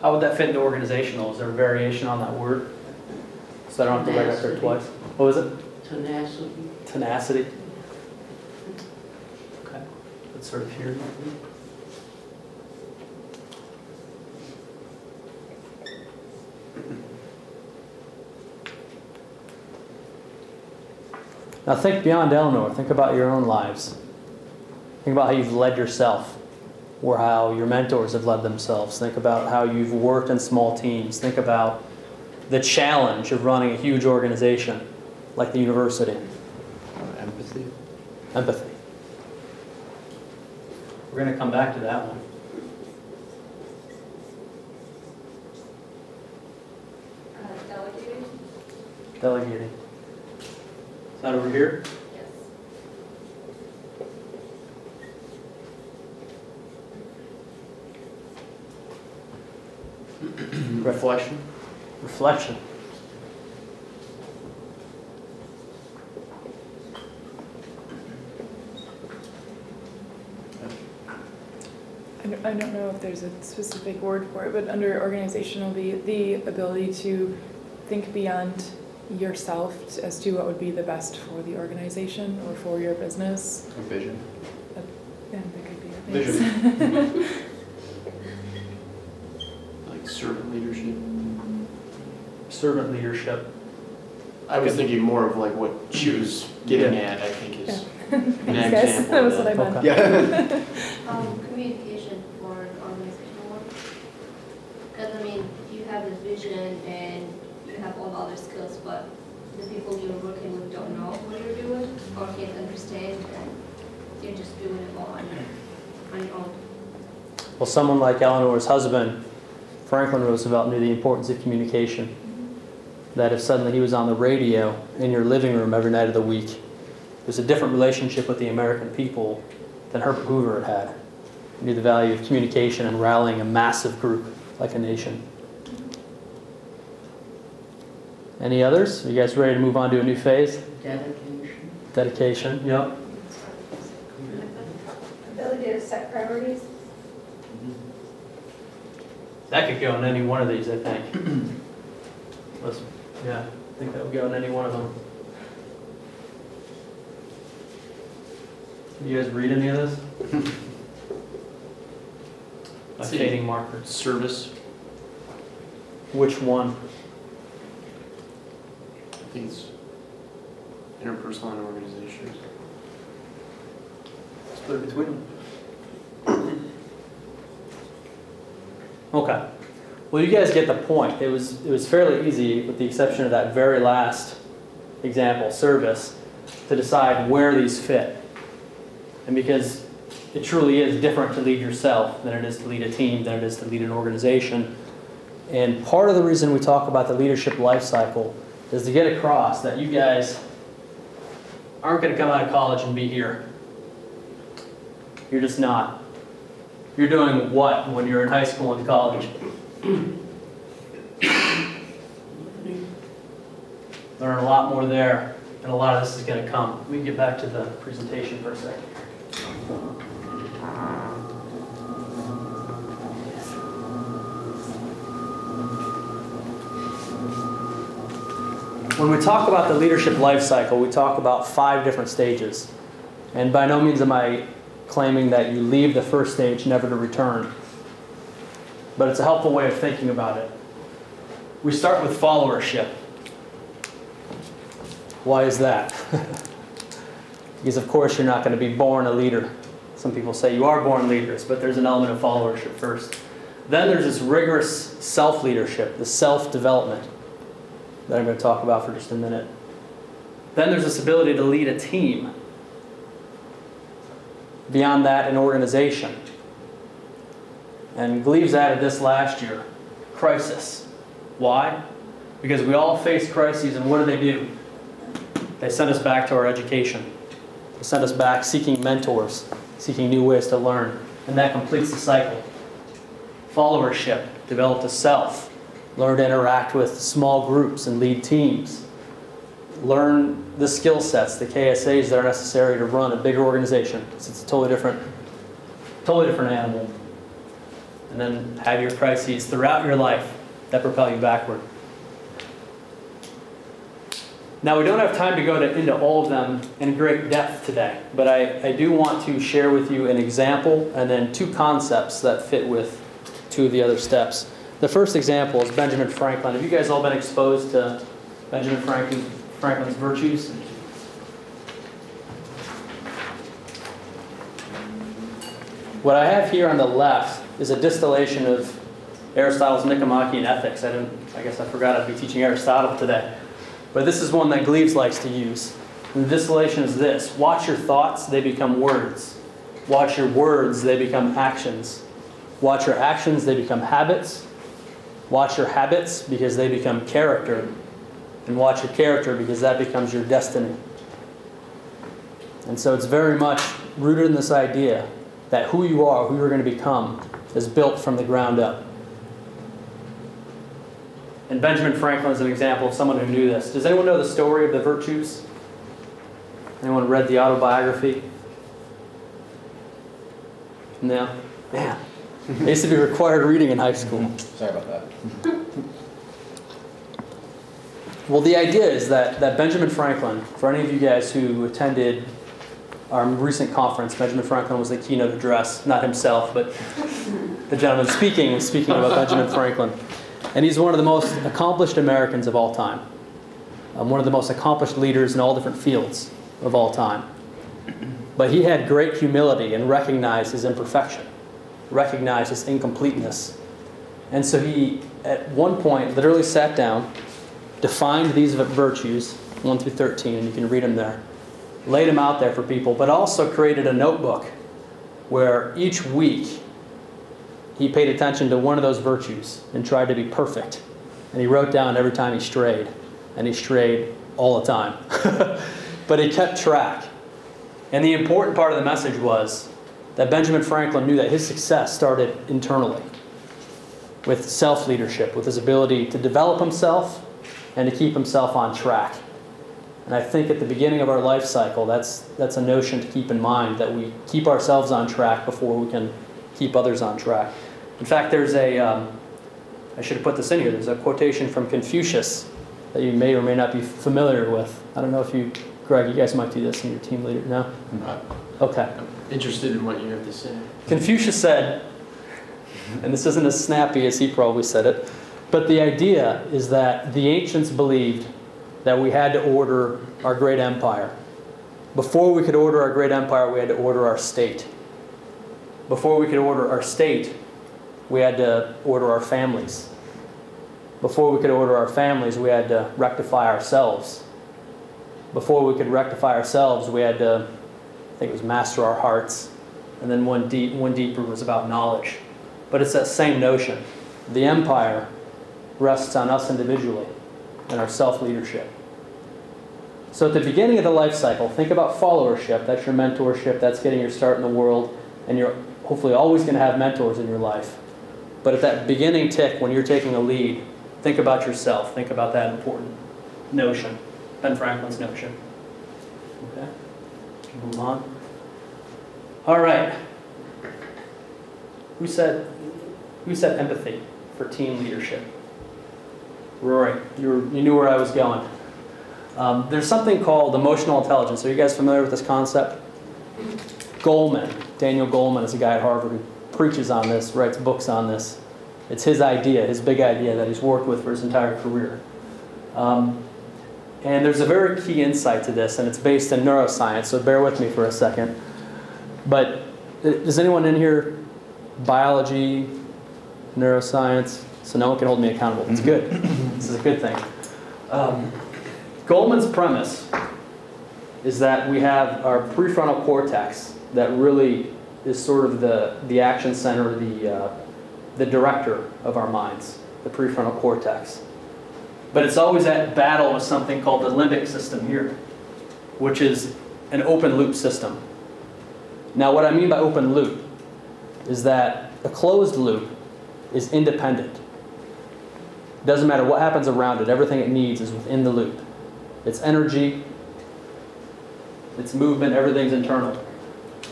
How would that fit into organizational? Is there a variation on that word? So I don't have to write it there twice. What was it? Tenacity. Tenacity. Okay. That's sort of here. Now think beyond Eleanor. Think about your own lives. Think about how you've led yourself, or how your mentors have led themselves. Think about how you've worked in small teams. Think about the challenge of running a huge organization like the university. Empathy. Empathy. We're going to come back to that one. Delegating? Delegating. Is that over here? Yes. Reflection. Reflection. I don't know if there's a specific word for it, but under organizational, the ability to think beyond yourself as to what would be the best for the organization or for your business. A vision. Yeah, that could be it. Vision. Like servant leadership. Servant leadership. I was thinking more of like what she was getting at, I think, is an Thanks, guys. example That of was what I meant. Okay. Yeah. Communication for an organizational work. Because I mean, you have this vision and you have all the other skills, but the people you're working with don't know what you're doing or can't understand, and you're just doing it all on your own. Well, someone like Eleanor's husband, Franklin Roosevelt, knew the importance of communication. That if suddenly he was on the radio in your living room every night of the week, there's a different relationship with the American people than Herbert Hoover had had. He knew the value of communication and rallying a massive group like a nation. Any others? Are you guys ready to move on to a new phase? Dedication. Dedication, yep. Ability to set priorities. That could go in any one of these, I think. Yeah, I think that would go in any one of them. Did you guys read any of this? My See. fading marker. Service. Which one? I think it's interpersonal and organizations. Split between them. Okay. Well, you guys get the point. It was fairly easy, with the exception of that very last example, service, to decide where these fit. And because it truly is different to lead yourself than it is to lead a team, than it is to lead an organization. And part of the reason we talk about the leadership life cycle is to get across that you guys aren't going to come out of college and be here. You're just not. You're doing what when you're in high school and college? Learn a lot more there, and a lot of this is going to come. Let me get back to the presentation for a second. When we talk about the leadership life cycle, we talk about 5 different stages. And by no means am I claiming that you leave the first stage never to return. But it's a helpful way of thinking about it. We start with followership. Why is that? Because of course you're not going to be born a leader. Some people say you are born leaders, but there's an element of followership first. Then there's this rigorous self-leadership, the self-development that I'm going to talk about for just a minute. Then there's this ability to lead a team. Beyond that, an organization. And Gleaves added this last year, crisis. Why? Because we all face crises, and what do? They send us back to our education. They send us back seeking mentors, seeking new ways to learn, and that completes the cycle. Followership, develop the self, learn to interact with small groups and lead teams, learn the skill sets, the KSAs that are necessary to run a bigger organization. So it's a totally different animal. And then have your crises throughout your life that propel you backward. Now, we don't have time to go into all of them in great depth today, but I do want to share with you an example and then two concepts that fit with two of the other steps. The first example is Benjamin Franklin. Have you guys all been exposed to Benjamin Franklin's virtues? What I have here on the left is a distillation of Aristotle's Nicomachean Ethics. I guess I forgot I'd be teaching Aristotle today. But this is one that Gleaves likes to use. And the distillation is this: watch your thoughts, they become words. Watch your words, they become actions. Watch your actions, they become habits. Watch your habits because they become character. And watch your character because that becomes your destiny. And so it's very much rooted in this idea that who you are, who you're going to become, is built from the ground up. And Benjamin Franklin is an example of someone who knew this. Does anyone know the story of the virtues? Anyone read the autobiography? No? Man. It used to be required reading in high school. Sorry about that. Well, the idea is that Benjamin Franklin, for any of you guys who attended our recent conference, Benjamin Franklin was the keynote address, not himself, but the gentleman speaking was speaking about Benjamin Franklin. And he's one of the most accomplished Americans of all time. One of the most accomplished leaders in all different fields of all time. But he had great humility and recognized his imperfection, recognized his incompleteness. And so he, at one point, literally sat down, defined these virtues, 1 through 13, and you can read them there, laid them out there for people, but also created a notebook where each week he paid attention to one of those virtues and tried to be perfect. And he wrote down every time he strayed, and he strayed all the time. But he kept track. And the important part of the message was that Benjamin Franklin knew that his success started internally, with self-leadership, with his ability to develop himself and to keep himself on track. And I think at the beginning of our life cycle, that's a notion to keep in mind, that we keep ourselves on track before we can keep others on track. In fact, there's I should have put this in here, there's a quotation from Confucius that you may or may not be familiar with. I don't know if you, Greg, you guys might do this in your team leader, no? Okay. I'm interested in what you have to say. Confucius said, and this isn't as snappy as he probably said it, but the idea is that the ancients believed that we had to order our great empire. Before we could order our great empire, we had to order our state. Before we could order our state, we had to order our families. Before we could order our families, we had to rectify ourselves. Before we could rectify ourselves, we had to, I think it was master our hearts. And then one deeper was about knowledge. But it's that same notion. The empire rests on us individually and our self-leadership. So at the beginning of the life cycle, think about followership. That's your mentorship. That's getting your start in the world. And you're hopefully always going to have mentors in your life. But at that beginning tick, when you're taking a lead, think about yourself. Think about that important notion, Ben Franklin's notion. Okay? Move on. All right. Who said empathy for team leadership? Rory, you knew where I was going. There's something called emotional intelligence. Are you guys familiar with this concept? Daniel Goleman is a guy at Harvard who preaches on this, writes books on this. It's his idea, his big idea that he's worked with for his entire career. And there's a very key insight to this, and it's based in neuroscience, so bear with me for a second. But does anyone in here biology, neuroscience? So no one can hold me accountable. It's good. This is a good thing. Goleman's premise is that we have our prefrontal cortex that really is sort of the action center, the director of our minds, the prefrontal cortex. But it's always at battle with something called the limbic system here, which is an open loop system. Now, what I mean by open loop is that a closed loop is independent. It doesn't matter what happens around it. Everything it needs is within the loop. Its energy, its movement, everything's internal.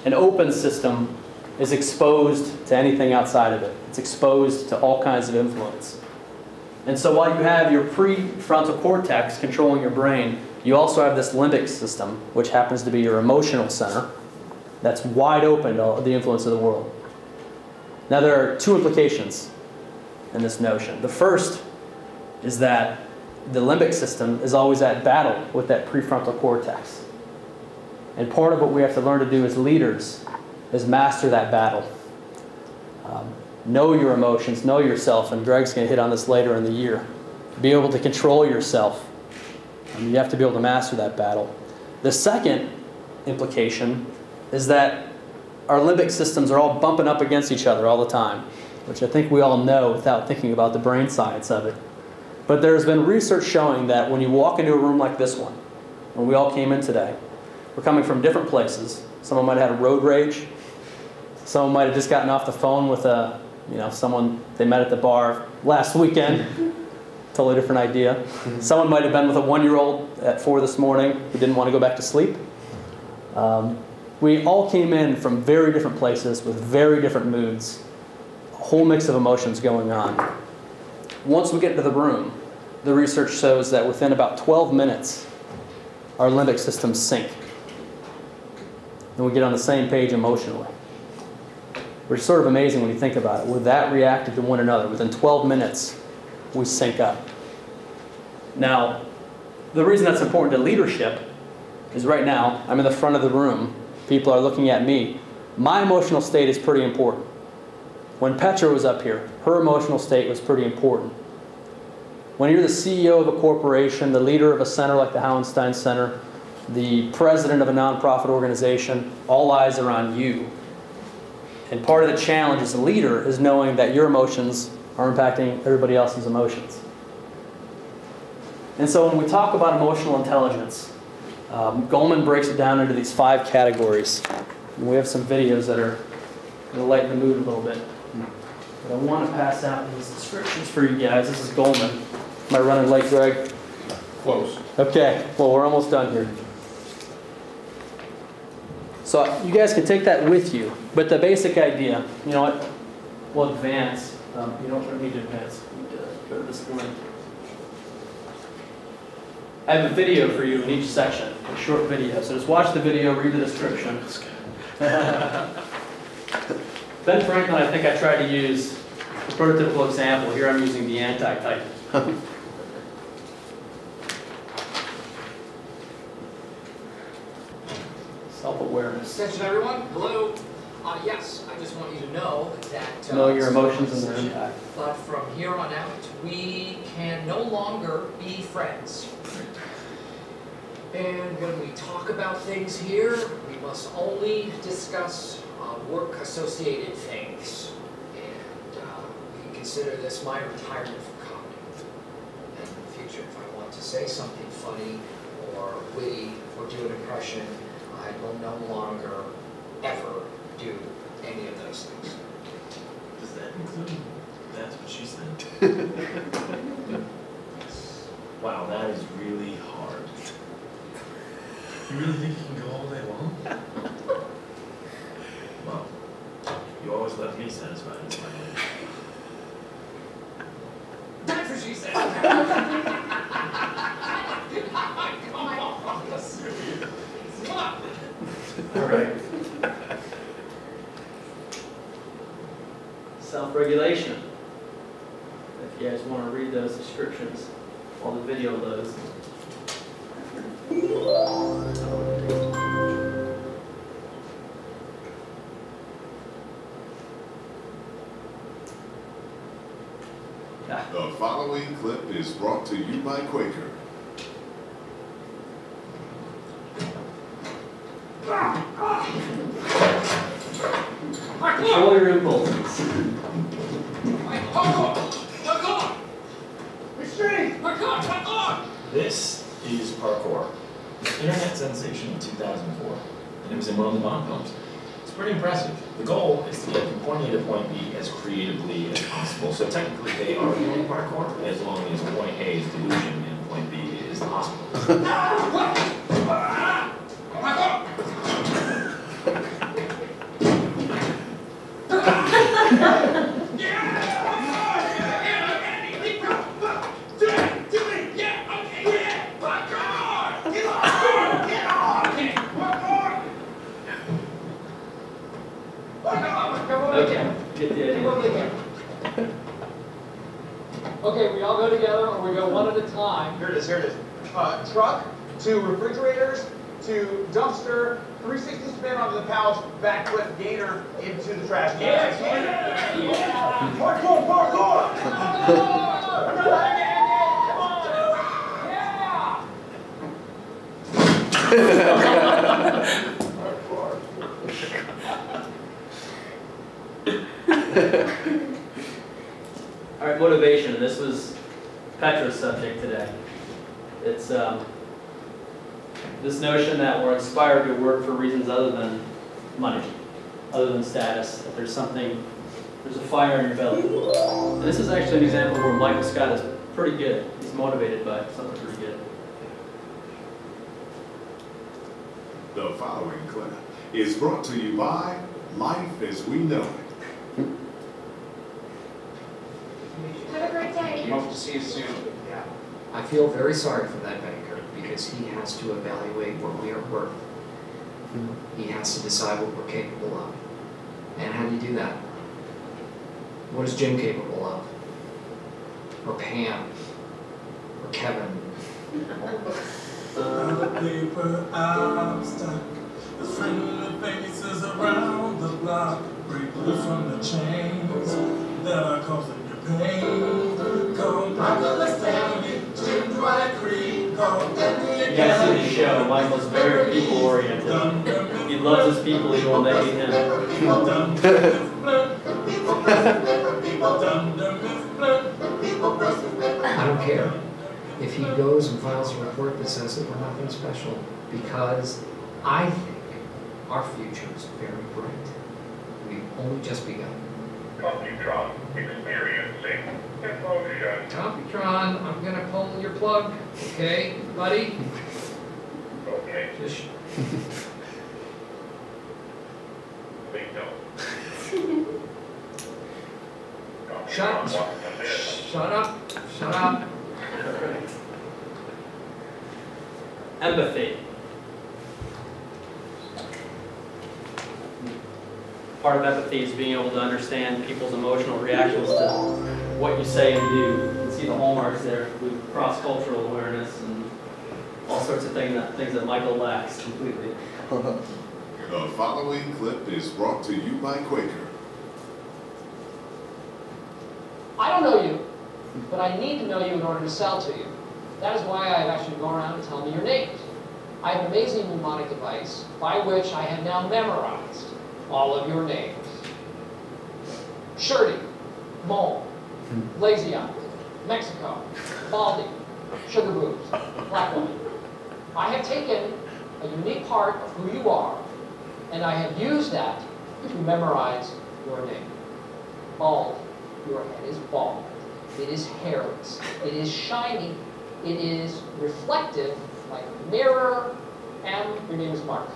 An open system is exposed to anything outside of it. It's exposed to all kinds of influence. And so while you have your prefrontal cortex controlling your brain, you also have this limbic system, which happens to be your emotional center, that's wide open to the influence of the world. Now there are two implications in this notion. The first is that the limbic system is always at battle with that prefrontal cortex. And part of what we have to learn to do as leaders is master that battle. Know your emotions, know yourself, and Greg's going to hit on this later in the year. Be able to control yourself. You have to be able to master that battle. The second implication is that our limbic systems are all bumping up against each other all the time, which I think we all know without thinking about the brain science of it. But there's been research showing that when you walk into a room like this one, when we all came in today, we're coming from different places. Someone might have had a road rage. Someone might have just gotten off the phone with someone they met at the bar last weekend. Totally different idea. Someone might have been with a 1-year-old at 4 this morning who didn't want to go back to sleep. We all came in from very different places with very different moods, a whole mix of emotions going on. Once we get into the room, the research shows that within about 12 minutes, our limbic systems sync. And we get on the same page emotionally. Which is sort of amazing when you think about it. We're that reactive to one another. Within 12 minutes, we sync up. Now, the reason that's important to leadership is right now, I'm in the front of the room. People are looking at me. My emotional state is pretty important. When Petra was up here, her emotional state was pretty important. When you're the CEO of a corporation, the leader of a center like the Hauenstein Center, the president of a nonprofit organization, all eyes are on you. And part of the challenge as a leader is knowing that your emotions are impacting everybody else's emotions. And so when we talk about emotional intelligence, Goleman breaks it down into these 5 categories. And we have some videos that are going to lighten the mood a little bit. But I want to pass out these descriptions for you guys. This is Goleman. Am I running late, Greg? Close. Okay, well, we're almost done here. So you guys can take that with you. But the basic idea, you know what? We'll advance. You don't need to advance. You need to go to this link. I have a video for you in each section, a short video. So just watch the video, read the description. Ben Franklin, I think I tried to use a prototypical example. Here I'm using the anti-type. Self-awareness. Attention everyone, hello. Yes, I just want you to know that... know your emotions and their impact. But from here on out, we can no longer be friends. And when we talk about things here, we must only discuss work-associated things. And we can consider this my retirement from comedy. And in the future, if I want to say something funny or witty or do an impression, I will no longer ever do any of those things. Does that include that's what she said? Wow, that is really hard. You really think you can go all day long? Well, you always left me satisfied. That's what she said. All right. Self-regulation. If you guys want to read those descriptions while the video loads. The following clip is brought to you by Quaker. Control your impulses. This is Parkour, internet sensation of 2004, and it was in one of the Bond films. It's pretty impressive. The goal is to get from point A to point B as creatively as possible. So technically they are doing parkour as long as point A is delusion and point B is the hospital. Okay, get the idea. Okay, we all go together or we go one at a time. Here it is, here it is. Truck to refrigerators to dumpster, 360 spin onto the pouch, backflip gainer into the trash can. Yeah. Parkour, parkour! All right, motivation. This was Petra's subject today. It's this notion that we're inspired to work for reasons other than money, other than status, that there's something, there's a fire in your belly. And this is actually an example where Michael Scott is pretty good. He's motivated by something pretty good. The following clip is brought to you by Life as We Know It. Have a great day. Hope to see you soon. Yeah. I feel very sorry for that banker because he has to evaluate what we are worth. He has to decide what we're capable of. And how do you do that? What is Jim capable of? Or Pam? Or Kevin? On the paper I'm stuck. There's friendly faces around the block. Break loose from the chains that are causing you pain. Come Michael Stanley, Jim Dwight Creed. Come You guys see the show. Michael's very people-oriented. He loves his people even when they hate him. I don't care if he goes and files a report that says that we're nothing special, because I think our future is very bright. We've only just begun. Computron experiencing emotion. Computron, I'm gonna pull your plug, okay, buddy? Okay. Just Big no. shut up. Shut up. Empathy. Part of empathy is being able to understand people's emotional reactions to what you say and do. You can see the hallmarks there with cross-cultural awareness and all sorts of things that Michael lacks completely. The following clip is brought to you by Quaker. I don't know you, but I need to know you in order to sell to you. That is why I have actually gone around and tell me your names. I have an amazing mnemonic device by which I have now memorized all of your names. Shirty, Mole, Lazy Eye, Mexico, Baldy, Sugar Boobs, Black Woman. I have taken a unique part of who you are, and I have used that to memorize your name. Bald, your head is bald. It is hairless. It is shiny. It is reflective, like a mirror, and your name is Mark.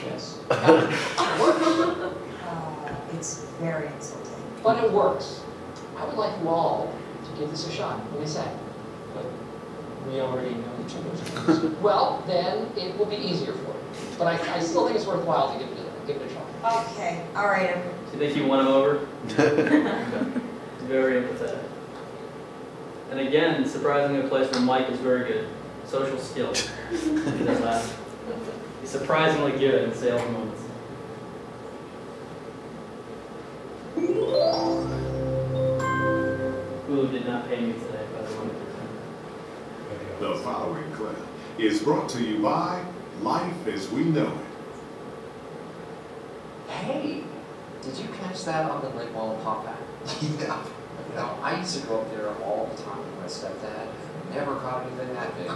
Yes. It works. It's very insulting. But it works. I would like you all to give this a shot. What do you say? But we already know each other's names. Well, then it will be easier for you. But I still think it's worthwhile to give it a try. Okay, all right. Do you think you won him over? Very empathetic. And again, surprisingly, a place where Mike is very good. Social skills. He does that. He's surprisingly good in sales moments. Hulu did not pay me today, by the way. The following clip is brought to you by Life as We Know It. Hey, did you catch that on the Lake Wall of Papa? Yeah. You know, I used to go up there all the time with my stepdad. Never caught anything that big.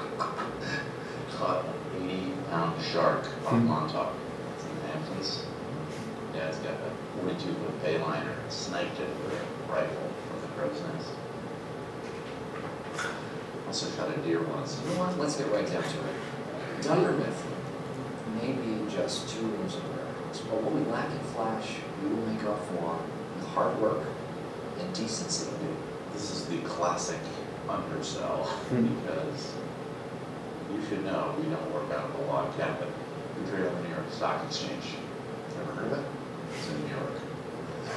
Caught an 80-pound shark on Montauk. Please. dad's got a 42-foot pay line or sniped it with a rifle from the crow's nest. Also shot a deer once. You know what? Let's get right down to it. Dunder myth may be just 2 rooms in the warehouse, but what we lack in flash, we will make up for with hard work and decency. This is the classic undersell because you should know we don't work out of a log cabin. We trade on the New York Stock Exchange. Ever heard of it? It's in New York. I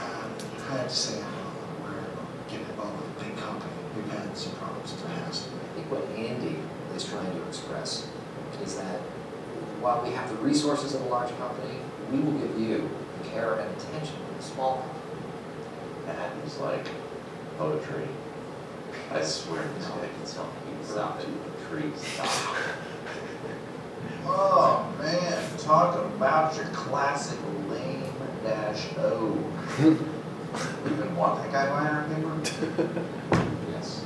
have to say, I'm not aware of getting involved with a big company. We've had some problems in the past. I think what Andy is trying to express is that while we have the resources of a large company, we will give you the care and attention of a small company. That is like poetry. I swear this guy can sell me something. Trees. Oh man, talk about your classic lame-o. We've been want that guy buying our paper? Yes.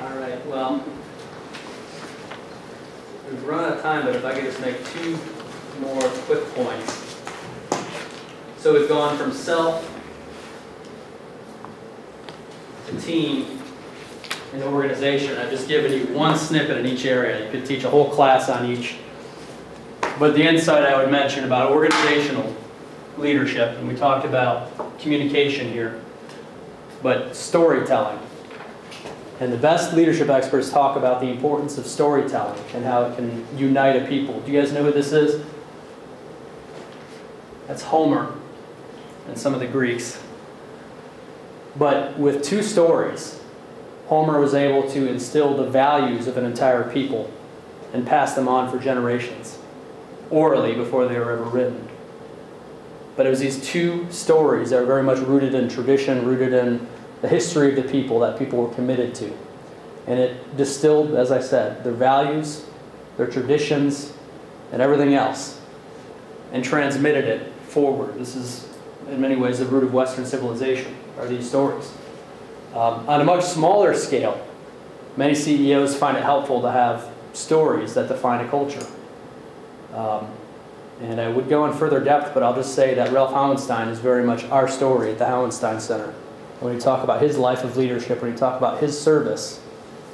All right, well, we've run out of time, but if I could just make 2 more quick points. So we've gone from self to team and organization. I've just given you one snippet in each area. You could teach a whole class on each. But the insight I would mention about organizational leadership, and we talked about communication here, but storytelling. And the best leadership experts talk about the importance of storytelling and how it can unite a people. Do you guys know who this is? That's Homer and some of the Greeks. But with 2 stories, Homer was able to instill the values of an entire people and pass them on for generations, orally before they were ever written. But it was these 2 stories that are very much rooted in tradition, rooted in the history of the people that people were committed to. And it distilled, as I said, their values, their traditions, and everything else, and transmitted it forward. This is, in many ways, the root of Western civilization, are these stories. On a much smaller scale, many CEOs find it helpful to have stories that define a culture. And I would go in further depth, but I'll just say that Ralph Hauenstein is very much our story at the Hauenstein Center. When we talk about his life of leadership, when we talk about his service,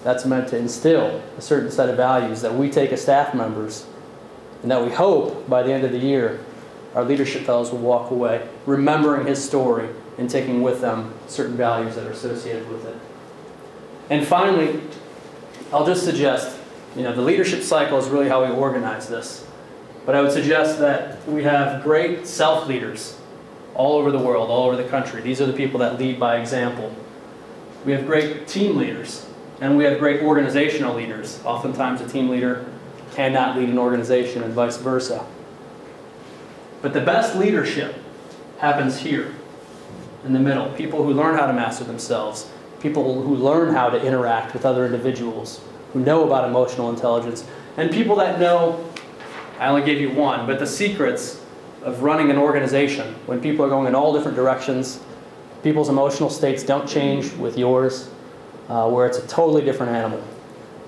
that's meant to instill a certain set of values that we take as staff members, and that we hope by the end of the year, our leadership fellows will walk away remembering his story and taking with them certain values that are associated with it. And finally, I'll just suggest, the leadership cycle is really how we organize this. But I would suggest that we have great self-leaders all over the world, all over the country. These are the people that lead by example. We have great team leaders, and we have great organizational leaders. Oftentimes a team leader cannot lead an organization and vice versa. But the best leadership happens here, in the middle. People who learn how to master themselves, people who learn how to interact with other individuals, who know about emotional intelligence, and people that know, I only gave you one, but the secrets of running an organization when people are going in all different directions, people's emotional states don't change with yours, where it's a totally different animal.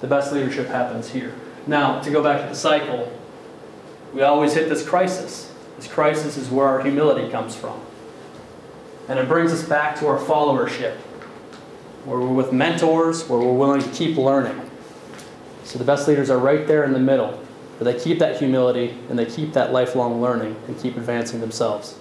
The best leadership happens here. Now, to go back to the cycle, we always hit this crisis. This crisis is where our humility comes from. And it brings us back to our followership, where we're with mentors, where we're willing to keep learning. So the best leaders are right there in the middle, where they keep that humility and they keep that lifelong learning and keep advancing themselves.